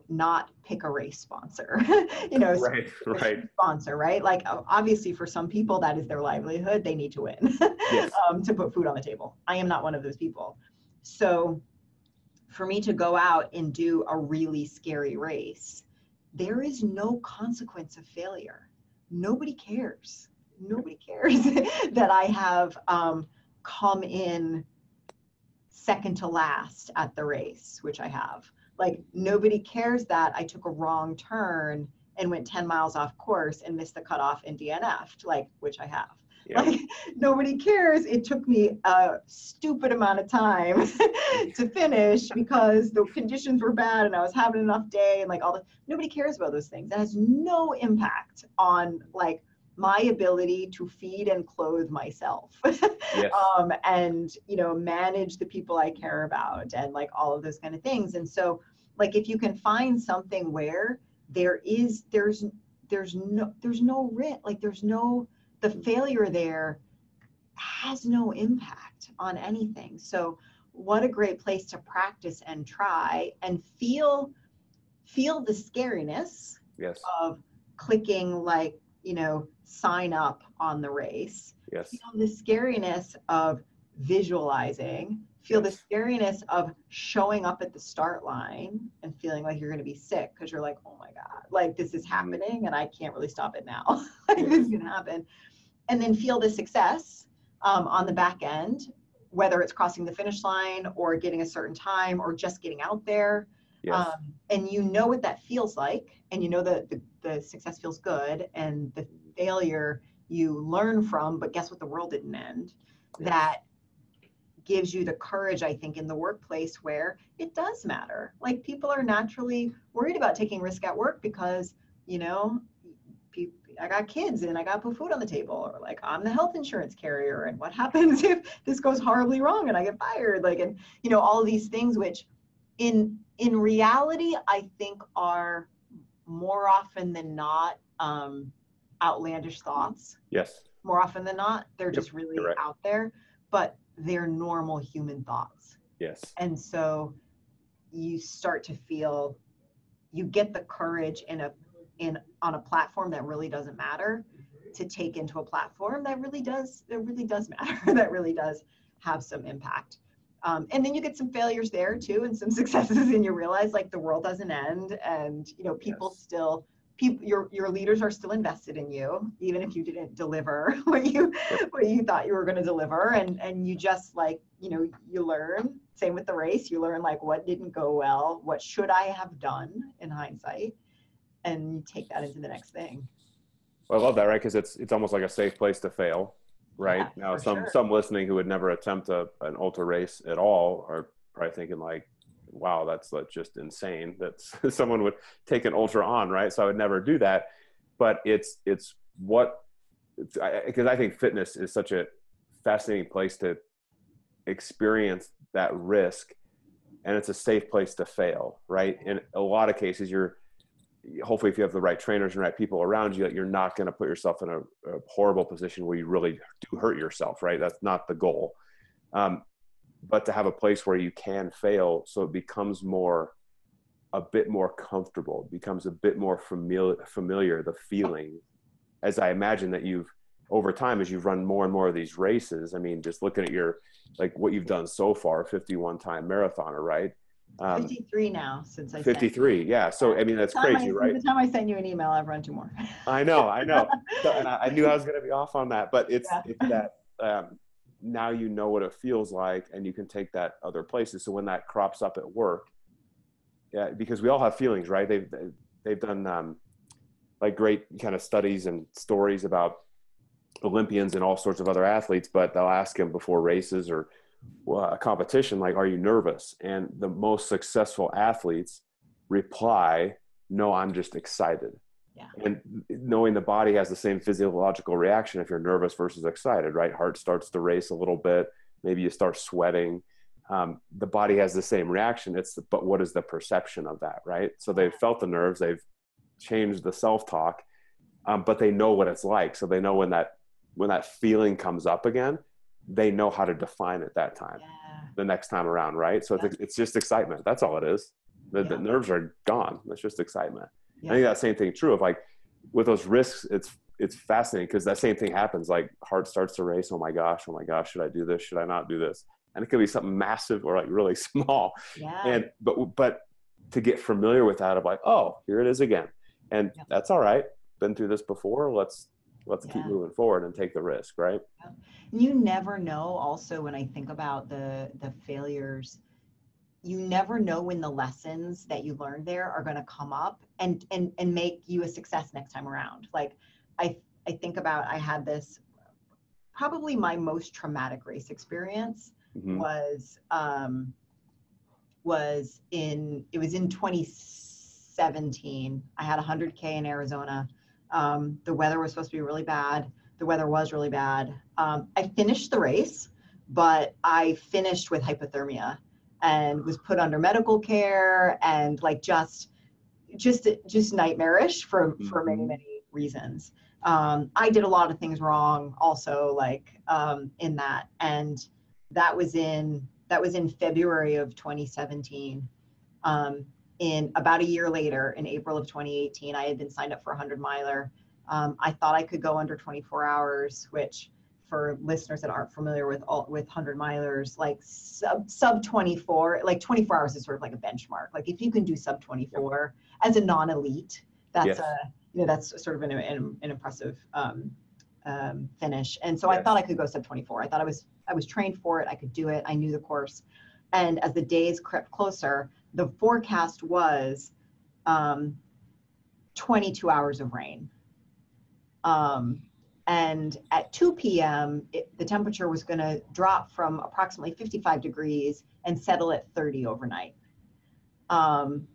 not pick a race sponsor, right. sponsor, right? Like obviously for some people that is their livelihood. They need to win yes. To put food on the table. I am not one of those people. So for me to go out and do a really scary race, there is no consequence of failure. Nobody cares. Nobody cares that I have come in second to last at the race, which I have. Like nobody cares that I took a wrong turn and went 10 miles off course and missed the cutoff and DNF'd, like, which I have. Yep. Like nobody cares. It took me a stupid amount of time to finish because the conditions were bad and I was having an enough day and like nobody cares about those things. That has no impact on like my ability to feed and clothe myself. Yes. And, manage the people I care about and like all of those kind of things. And so like, if you can find something where there's no risk, like the failure there has no impact on anything. So what a great place to practice and try and feel the scariness yes. of clicking like, sign up on the race. Yes. Feel the scariness of visualizing, feel yes. the scariness of showing up at the start line and feeling like you're going to be sick because you're like, oh my God, like this is happening and I can't really stop it now. Like this is going to happen. And then feel the success on the back end, whether it's crossing the finish line or getting a certain time or just getting out there. Yes. And what that feels like, and that the success feels good and the failure you learn from, but guess what? The world didn't end. Yes. That gives you the courage, I think, in the workplace where it does matter. Like people are naturally worried about taking risk at work because, I got kids and I got to put food on the table, or like I'm the health insurance carrier and what happens if this goes horribly wrong and I get fired, like, and all of these things, which in reality, I think are more often than not outlandish thoughts. Yes. More often than not, they're just really right. out there, but they're normal human thoughts. Yes. And so you start to feel, you get the courage on a platform that really doesn't matter to take into a platform that really does matter, that really does have some impact. And then you get some failures there too, and some successes, and you realize like the world doesn't end, and people yes. still, your leaders are still invested in you, even if you didn't deliver what you thought you were going to deliver, and you just like you learn. Same with the race, you learn like what didn't go well, what should I have done in hindsight, and you take that into the next thing. Well, I love that, right? Because it's almost like a safe place to fail. right? Yeah, Now, for sure. some listening who would never attempt an ultra race at all are probably thinking like, wow, that's just insane that someone would take an ultra on, right? So I would never do that. But because I think fitness is such a fascinating place to experience that risk, and it's a safe place to fail, right? In a lot of cases, hopefully if you have the right trainers and right people around you, you're not going to put yourself in a horrible position where you really do hurt yourself, right? That's not the goal. But to have a place where you can fail, so it becomes a bit more comfortable, becomes a bit more familiar, the feeling, as I imagine that over time, as you've run more and more of these races, I mean, just looking at what you've done so far, 51-time marathoner, right? 53 now since I 53, yeah. So, I mean, that's crazy, right? By the time I send you an email, I've run 2 more. I know. So, and I knew I was going to be off on that, but it's that now you know what it feels like, and you can take that other places. So when that crops up at work, yeah, because we all have feelings, right? They've done like great kind of studies and stories about Olympians and all sorts of other athletes, but they'll ask them before races or a competition, like, are you nervous? And the most successful athletes reply, no, I'm just excited. Yeah. And knowing the body has the same physiological reaction if you're nervous versus excited, right? Heart starts to race a little bit. Maybe you start sweating. The body has the same reaction. But what is the perception of that, right? So they've felt the nerves, they've changed the self-talk, but they know what it's like. So they know when that feeling comes up again, they know how to define it that time, the next time around, right? So it's just excitement. That's all it is. The nerves are gone. It's just excitement. I think that same thing true of like with those risks. It's fascinating because that same thing happens. Like heart starts to race. Oh my gosh, should I do this? Should I not do this? And it could be something massive or like really small. Yeah. But to get familiar with that of like, oh, here it is again. And that's all right. Been through this before. Let's keep moving forward and take the risk, right? You never know. Also, when I think about the failures, you never know when the lessons that you learned there are going to come up and make you a success next time around. Like I think about, I had this, probably my most traumatic race experience was in 2017. I had 100K in Arizona. The weather was supposed to be really bad. The weather was really bad. I finished the race, but I finished with hypothermia and was put under medical care and like just nightmarish for many, many reasons. I did a lot of things wrong also, like in that, and that was in February of 2017. In about a year later, in April of 2018, I had been signed up for a 100-miler. I thought I could go under 24 hours, which for listeners that aren't familiar with 100-milers, like sub 24, like 24 hours is sort of like a benchmark. Like if you can do sub 24 as a non-elite, that's that's sort of an impressive finish. And so I thought I could go sub 24. I thought I was trained for it. I could do it. I knew the course. And as the days crept closer, the forecast was 22 hours of rain. And at 2 p.m., the temperature was going to drop from approximately 55 degrees and settle at 30 overnight. And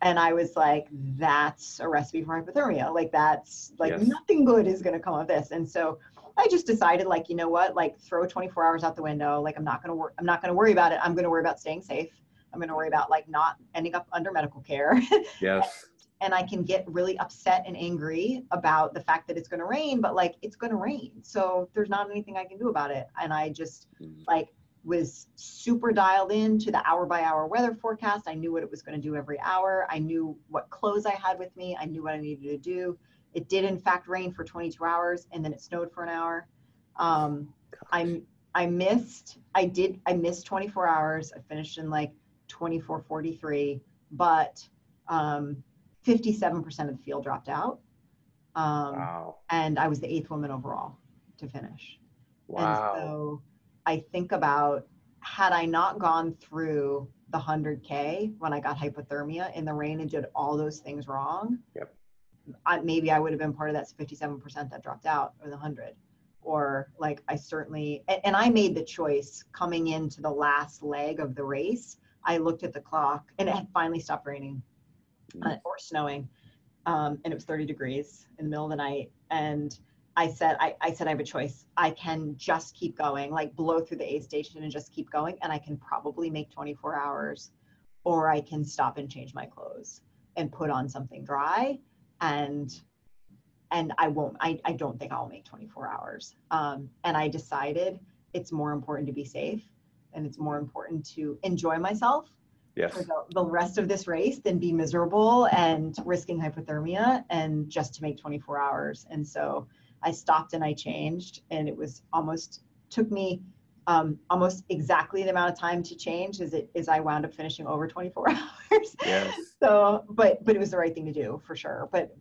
I was like, that's a recipe for hypothermia. Like that's like nothing good is going to come of this. And so I just decided, like, you know what, like throw 24 hours out the window. Like I'm not going to worry about it. I'm going to worry about staying safe. I'm going to worry about like not ending up under medical care. Yes. And I can get really upset and angry about the fact that it's going to rain, but like it's going to rain. So there's not anything I can do about it. And I just like was super dialed into the hour by hour weather forecast. I knew what it was going to do every hour. I knew what clothes I had with me. I knew what I needed to do. It did in fact rain for 22 hours and then it snowed for an hour. I missed 24 hours. I finished in like 24:43, but 57% of the field dropped out. Wow. And I was the 8th woman overall to finish. Wow. And so I think about, had I not gone through the 100K when I got hypothermia in the rain and did all those things wrong, maybe I would have been part of that 57% that dropped out, or the 100. or like I certainly, and I made the choice coming into the last leg of the race. I looked at the clock and it had finally stopped raining or snowing. And it was 30 degrees in the middle of the night. And I said, I have a choice. I can just keep going, like blow through the aid station and just keep going. And I can probably make 24 hours, or I can stop and change my clothes and put on something dry. And I won't, I don't think I'll make 24 hours. And I decided it's more important to be safe, and it's more important to enjoy myself for the rest of this race than be miserable and risking hypothermia and just to make 24 hours. And so I stopped and I changed, and it was took me almost exactly the amount of time to change as I wound up finishing over 24 hours. Yes. So, but it was the right thing to do for sure. But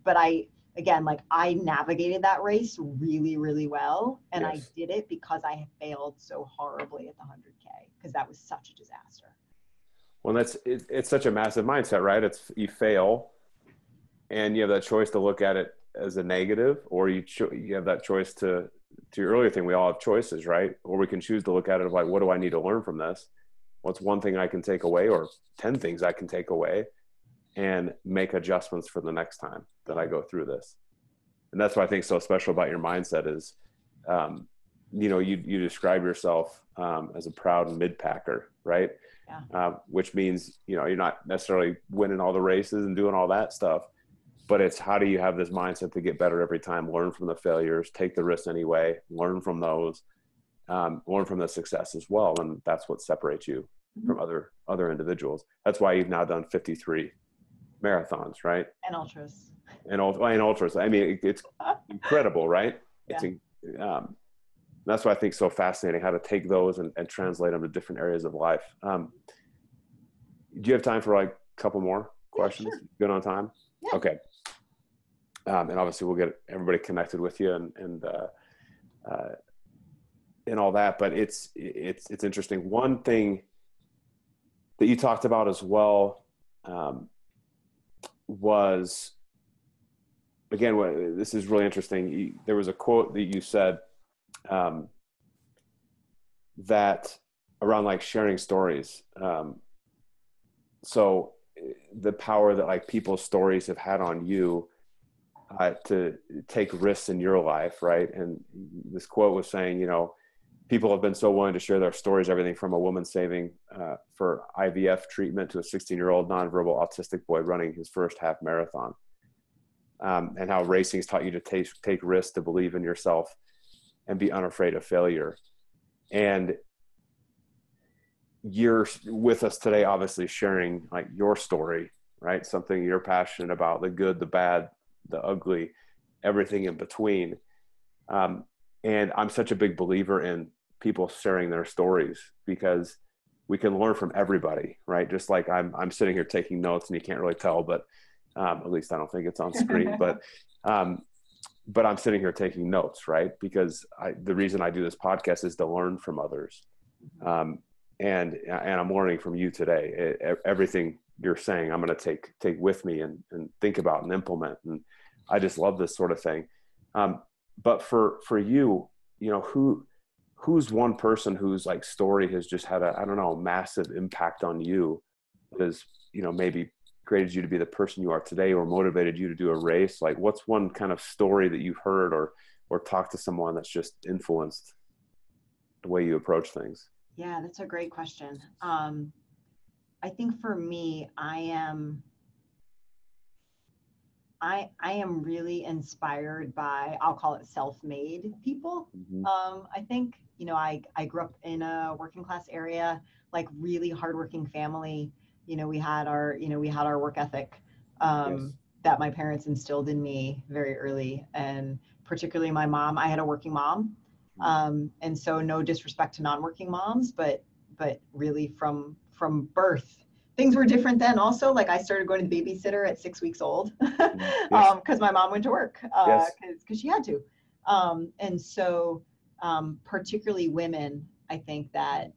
again, like I navigated that race really, really well. And I did it because I had failed so horribly at the 100K, because that was such a disaster. Well, it's such a massive mindset, right? It's you fail and you have that choice to look at it as a negative, or you have that choice to your earlier thing. We all have choices, right? Or we can choose to look at it like, what do I need to learn from this? What's one thing I can take away, or 10 things I can take away, and make adjustments for the next time that I go through this. And that's what I think is so special about your mindset is, you describe yourself as a proud mid-packer, right? Yeah. Which means, you're not necessarily winning all the races and doing all that stuff, but it's how do you have this mindset to get better every time, learn from the failures, take the risks anyway, learn from those, learn from the success as well. And that's what separates you from other individuals. That's why you've now done 53 marathons, right? And ultras. And ultras. I mean, it's incredible, right? Yeah. That's what I think is so fascinating, how to take those and translate them to different areas of life. Do you have time for like a couple more questions? Yeah, sure. Good on time? Yeah. Okay. And obviously we'll get everybody connected with you and all that, but it's interesting. One thing that you talked about as well was, again, this is really interesting. There was a quote that you said that around like sharing stories. So the power that like people's stories have had on you to take risks in your life, right? And this quote was saying, people have been so willing to share their stories, everything from a woman saving for IVF treatment to a 16-year-old nonverbal autistic boy running his first half marathon. And how racing has taught you to take risks, to believe in yourself, and be unafraid of failure. And you're with us today, obviously sharing like your story, right? Something you're passionate about, the good, the bad, the ugly, everything in between. And I'm such a big believer in people sharing their stories, because we can learn from everybody, right? Just like I'm sitting here taking notes, and you can't really tell, but at least I don't think it's on screen, but I'm sitting here taking notes, right? Because the reason I do this podcast is to learn from others. And I'm learning from you today. Everything you're saying, I'm going to take with me and think about and implement. And I just love this sort of thing. But for you, who's one person whose like story has just had a massive impact on you, that has, maybe created you to be the person you are today, or motivated you to do a race? Like, what's one kind of story that you've heard or talked to someone that's just influenced the way you approach things? Yeah, that's a great question. I think for me, I am really inspired by, I'll call it self-made people. Mm-hmm. I think, I grew up in a working class area, like really hardworking family. We had our work ethic that my parents instilled in me very early, and particularly my mom. I had a working mom. And so no disrespect to non-working moms, but really from birth, things were different then also. Like I started going to the babysitter at 6 weeks old because my mom went to work because she had to. And so particularly women, I think that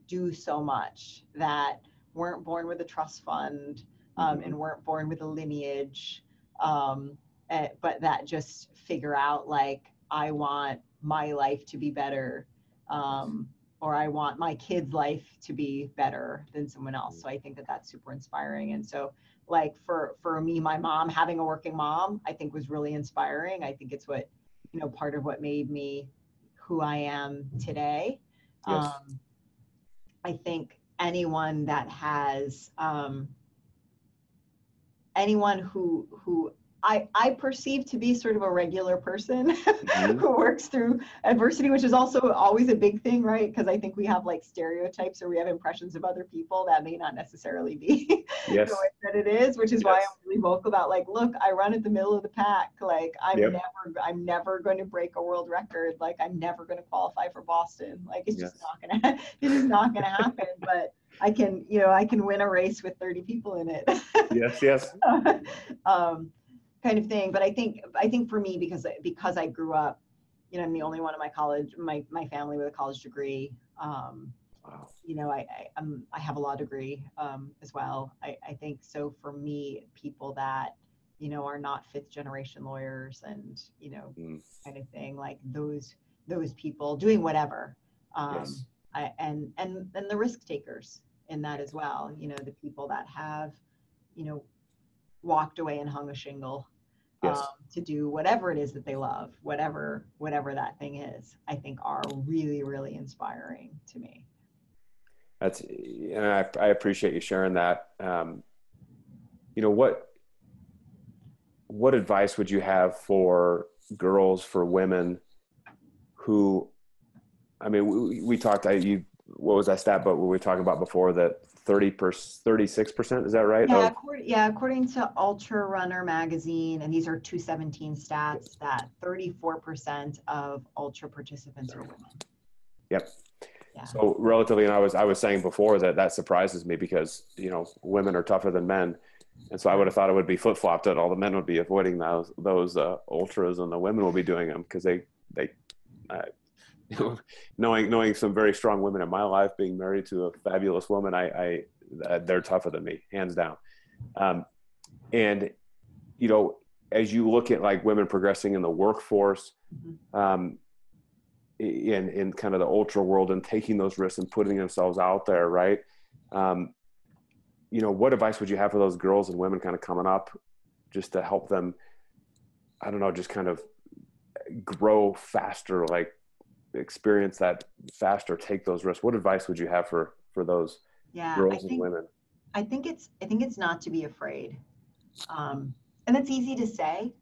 do so much, that weren't born with a trust fund and weren't born with a lineage, but that just figure out like, I want my life to be better, or I want my kid's life to be better than someone else. So I think that that's super inspiring. And so like for me, my mom, having a working mom, I think was really inspiring. I think it's what, you know, part of what made me who I am today. Yes. I think anyone that has, anyone who I perceive to be sort of a regular person who works through adversity, which is also always a big thing, right? Because I think we have like stereotypes, or we have impressions of other people that may not necessarily be the way that it is, which is why I'm really vocal about like, look, I run at the middle of the pack. Like I'm never going to break a world record. Like I'm never going to qualify for Boston. Like it's just not gonna, it is not gonna happen. But I can, you know, I can win a race with 30 people in it. Yes. Kind of thing. But I think for me, because I grew up, you know, I'm the only one in my college, my family with a college degree. You know, I have a law degree as well. I think so for me, people that, you know, are not 5th generation lawyers and, you know, kind of thing, like those people doing whatever. And the risk takers in that as well, you know, the people that have, you know, walked away and hung a shingle to do whatever it is that they love, whatever that thing is, I think are really, really inspiring to me. That's, and I appreciate you sharing that. You know, what advice would you have for girls, for women who, I mean, we talked, what was that stat, but what we were talking about before, that 36%, is that right? According to Ultra-Runner magazine, and these are 217 stats, that 34% of ultra participants are women. Yep. Yeah. So relatively, and I was saying before that surprises me, because, you know, women are tougher than men. And so I would have thought it would be flip-flopped, that all the men would be avoiding those ultras and the women will be doing them, because they knowing some very strong women in my life, being married to a fabulous woman, they're tougher than me, hands down. And, you know, as you look at like women progressing in the workforce, in kind of the ultra world, and taking those risks and putting themselves out there, right? You know, what advice would you have for those girls and women kind of coming up, just to help them, I don't know, just kind of grow faster, like experience that faster, take those risks? What advice would you have for those girls and women? I think it's not to be afraid. And it's easy to say.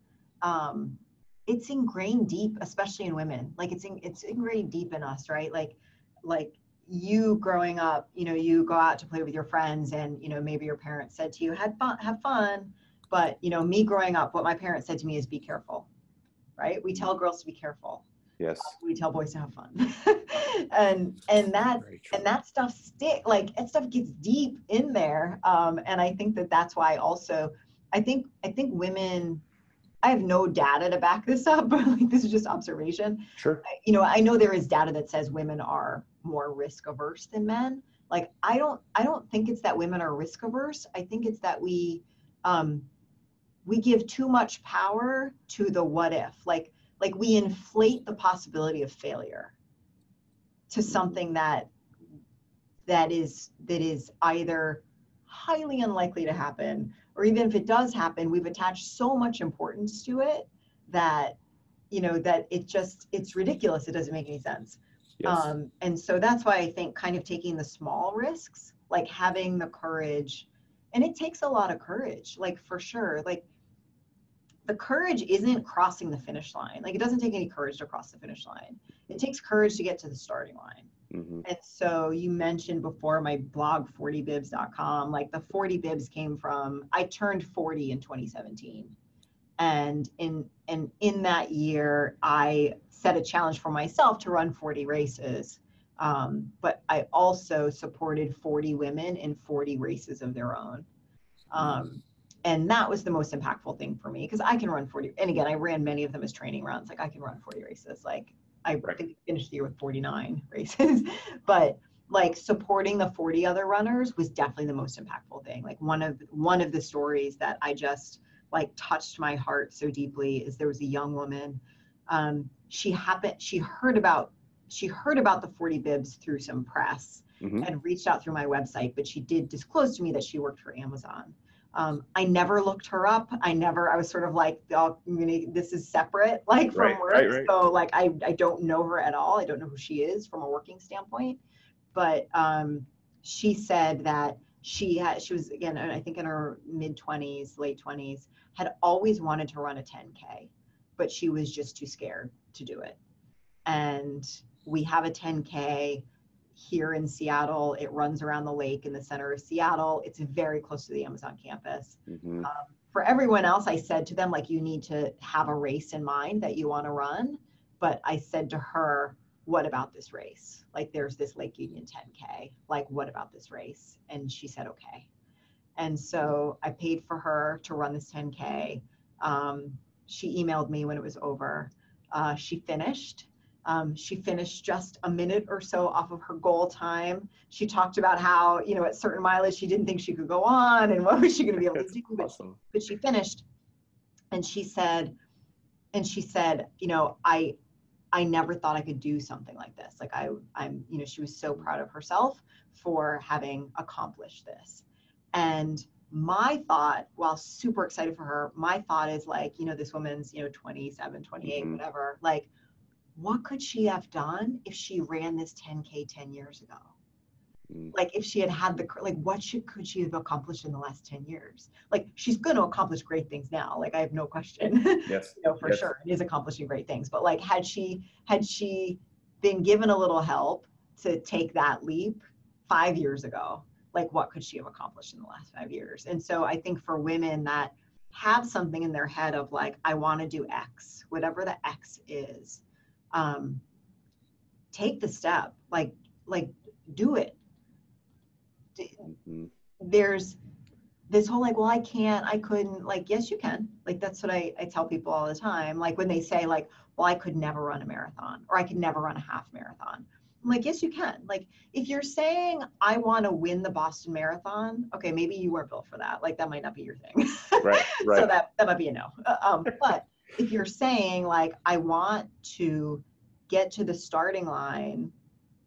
It's ingrained deep, especially in women. Like it's ingrained deep in us, right? Like you growing up, you know, you go out to play with your friends, and, you know, maybe your parents said to you, have fun. But, you know, me growing up, what my parents said to me is, be careful, right? We tell girls to be careful. Yes. We tell boys to have fun. and that stuff that stuff gets deep in there. And I think that's why also, I think women, I have no data to back this up, but like, this is just observation. Sure. You know, I know there is data that says women are more risk averse than men. Like, I don't think it's that women are risk averse. I think it's that we give too much power to the what if. Like we inflate the possibility of failure to something that is either highly unlikely to happen, or even if it does happen, we've attached so much importance to it that, you know, that it's ridiculous. It doesn't make any sense. Yes. And so that's why I think kind of taking the small risks, like having the courage, and it takes a lot of courage, like for sure. Like the courage isn't crossing the finish line. Like it doesn't take any courage to cross the finish line. It takes courage to get to the starting line. Mm-hmm. And so you mentioned before my blog, 40bibs.com, like the 40 bibs came from, I turned 40 in 2017. And in that year, I set a challenge for myself to run 40 races. But I also supported 40 women in 40 races of their own. And that was the most impactful thing for me, because I can run 40. And again, I ran many of them as training runs. Like I can run 40 races. Like I think I finished the year with 49 races, but like supporting the 40 other runners was definitely the most impactful thing. Like one of the stories that I just like touched my heart so deeply is there was a young woman she heard about the 40 bibs through some press and reached out through my website, but she did disclose to me that she worked for Amazon. I never looked her up. I was sort of like, oh, this is separate, like from work. Right. So like, I don't know her at all. I don't know who she is from a working standpoint, but she said that she was, again, I think in her mid-20s, late 20s, had always wanted to run a 10K, but she was just too scared to do it. And we have a 10K here in Seattle. It runs around the lake in the center of Seattle. It's very close to the Amazon campus. For everyone else, I said to them, like, you need to have a race in mind that you want to run. But I said to her, what about this race? Like, there's this Lake Union 10K. Like, what about this race? And she said, okay. And so I paid for her to run this 10K. She emailed me when it was over. She finished. She finished just a minute or so off of her goal time. She talked about how, at certain mileage, she didn't think she could go on and what was she going to be able to do, awesome. But she finished. And she said, I never thought I could do something like this. Like she was so proud of herself for having accomplished this. And my thought, while super excited for her, my thought is like, this woman's, 27, 28, whatever, like, what could she have done if she ran this 10K 10 years ago? Like, if she had what could she have accomplished in the last 10 years? Like, she's going to accomplish great things now. Like, I have no question, yes. For sure, it is accomplishing great things. But like, had she been given a little help to take that leap 5 years ago, like, what could she have accomplished in the last 5 years? And so I think for women that have something in their head of like, I want to do X, whatever the X is, take the step, like do it. There's this whole like, well, I couldn't, like, yes, you can. Like, that's what I tell people all the time. Like, when they say like, well, I could never run a marathon, or I could never run a half marathon. I'm like, yes, you can. Like, if you're saying, I want to win the Boston Marathon, okay, maybe you weren't built for that. Like, that might not be your thing. Right. So that might be a no. But if you're saying like, I want to get to the starting line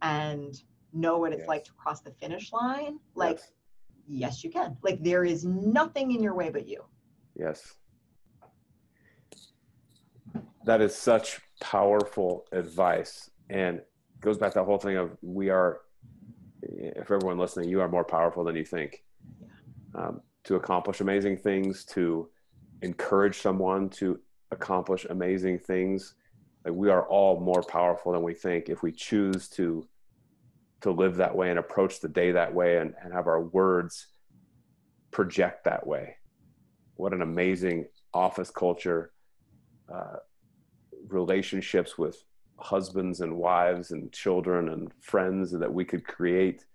and know what it's like to cross the finish line, like, yes, you can. Like, there is nothing in your way but you. Yes. That is such powerful advice. And goes back to that whole thing of for everyone listening, you are more powerful than you think. To accomplish amazing things, to encourage someone to accomplish amazing things. Like, we are all more powerful than we think if we choose to live that way and approach the day that way and have our words project that way. What an amazing office culture, relationships with husbands and wives and children and friends that we could create.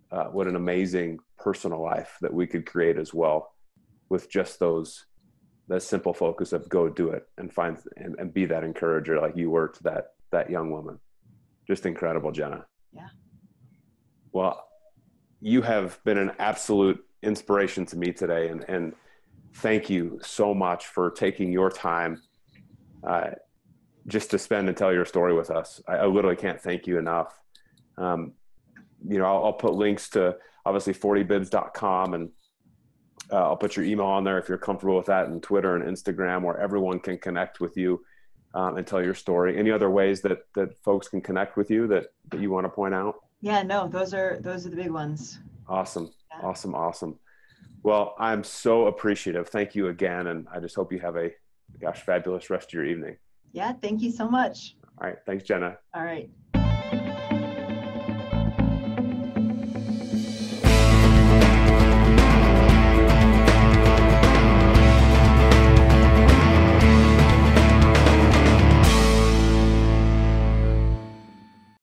What an amazing personal life that we could create as well, with just that simple focus of go do it and find and be that encourager like you were to that young woman. Just incredible, Jenna. Yeah. Well, you have been an absolute inspiration to me today, and thank you so much for taking your time just to spend and tell your story with us. I literally can't thank you enough. I'll put links to obviously 40bibs.com, and I'll put your email on there if you're comfortable with that, and Twitter and Instagram, where everyone can connect with you and tell your story. Any other ways that folks can connect with you that you want to point out? Yeah, no, those are the big ones. Awesome. Yeah. Awesome. Well, I'm so appreciative. Thank you again. And I just hope you have a fabulous rest of your evening. Yeah. Thank you so much. All right. Thanks, Jenna. All right.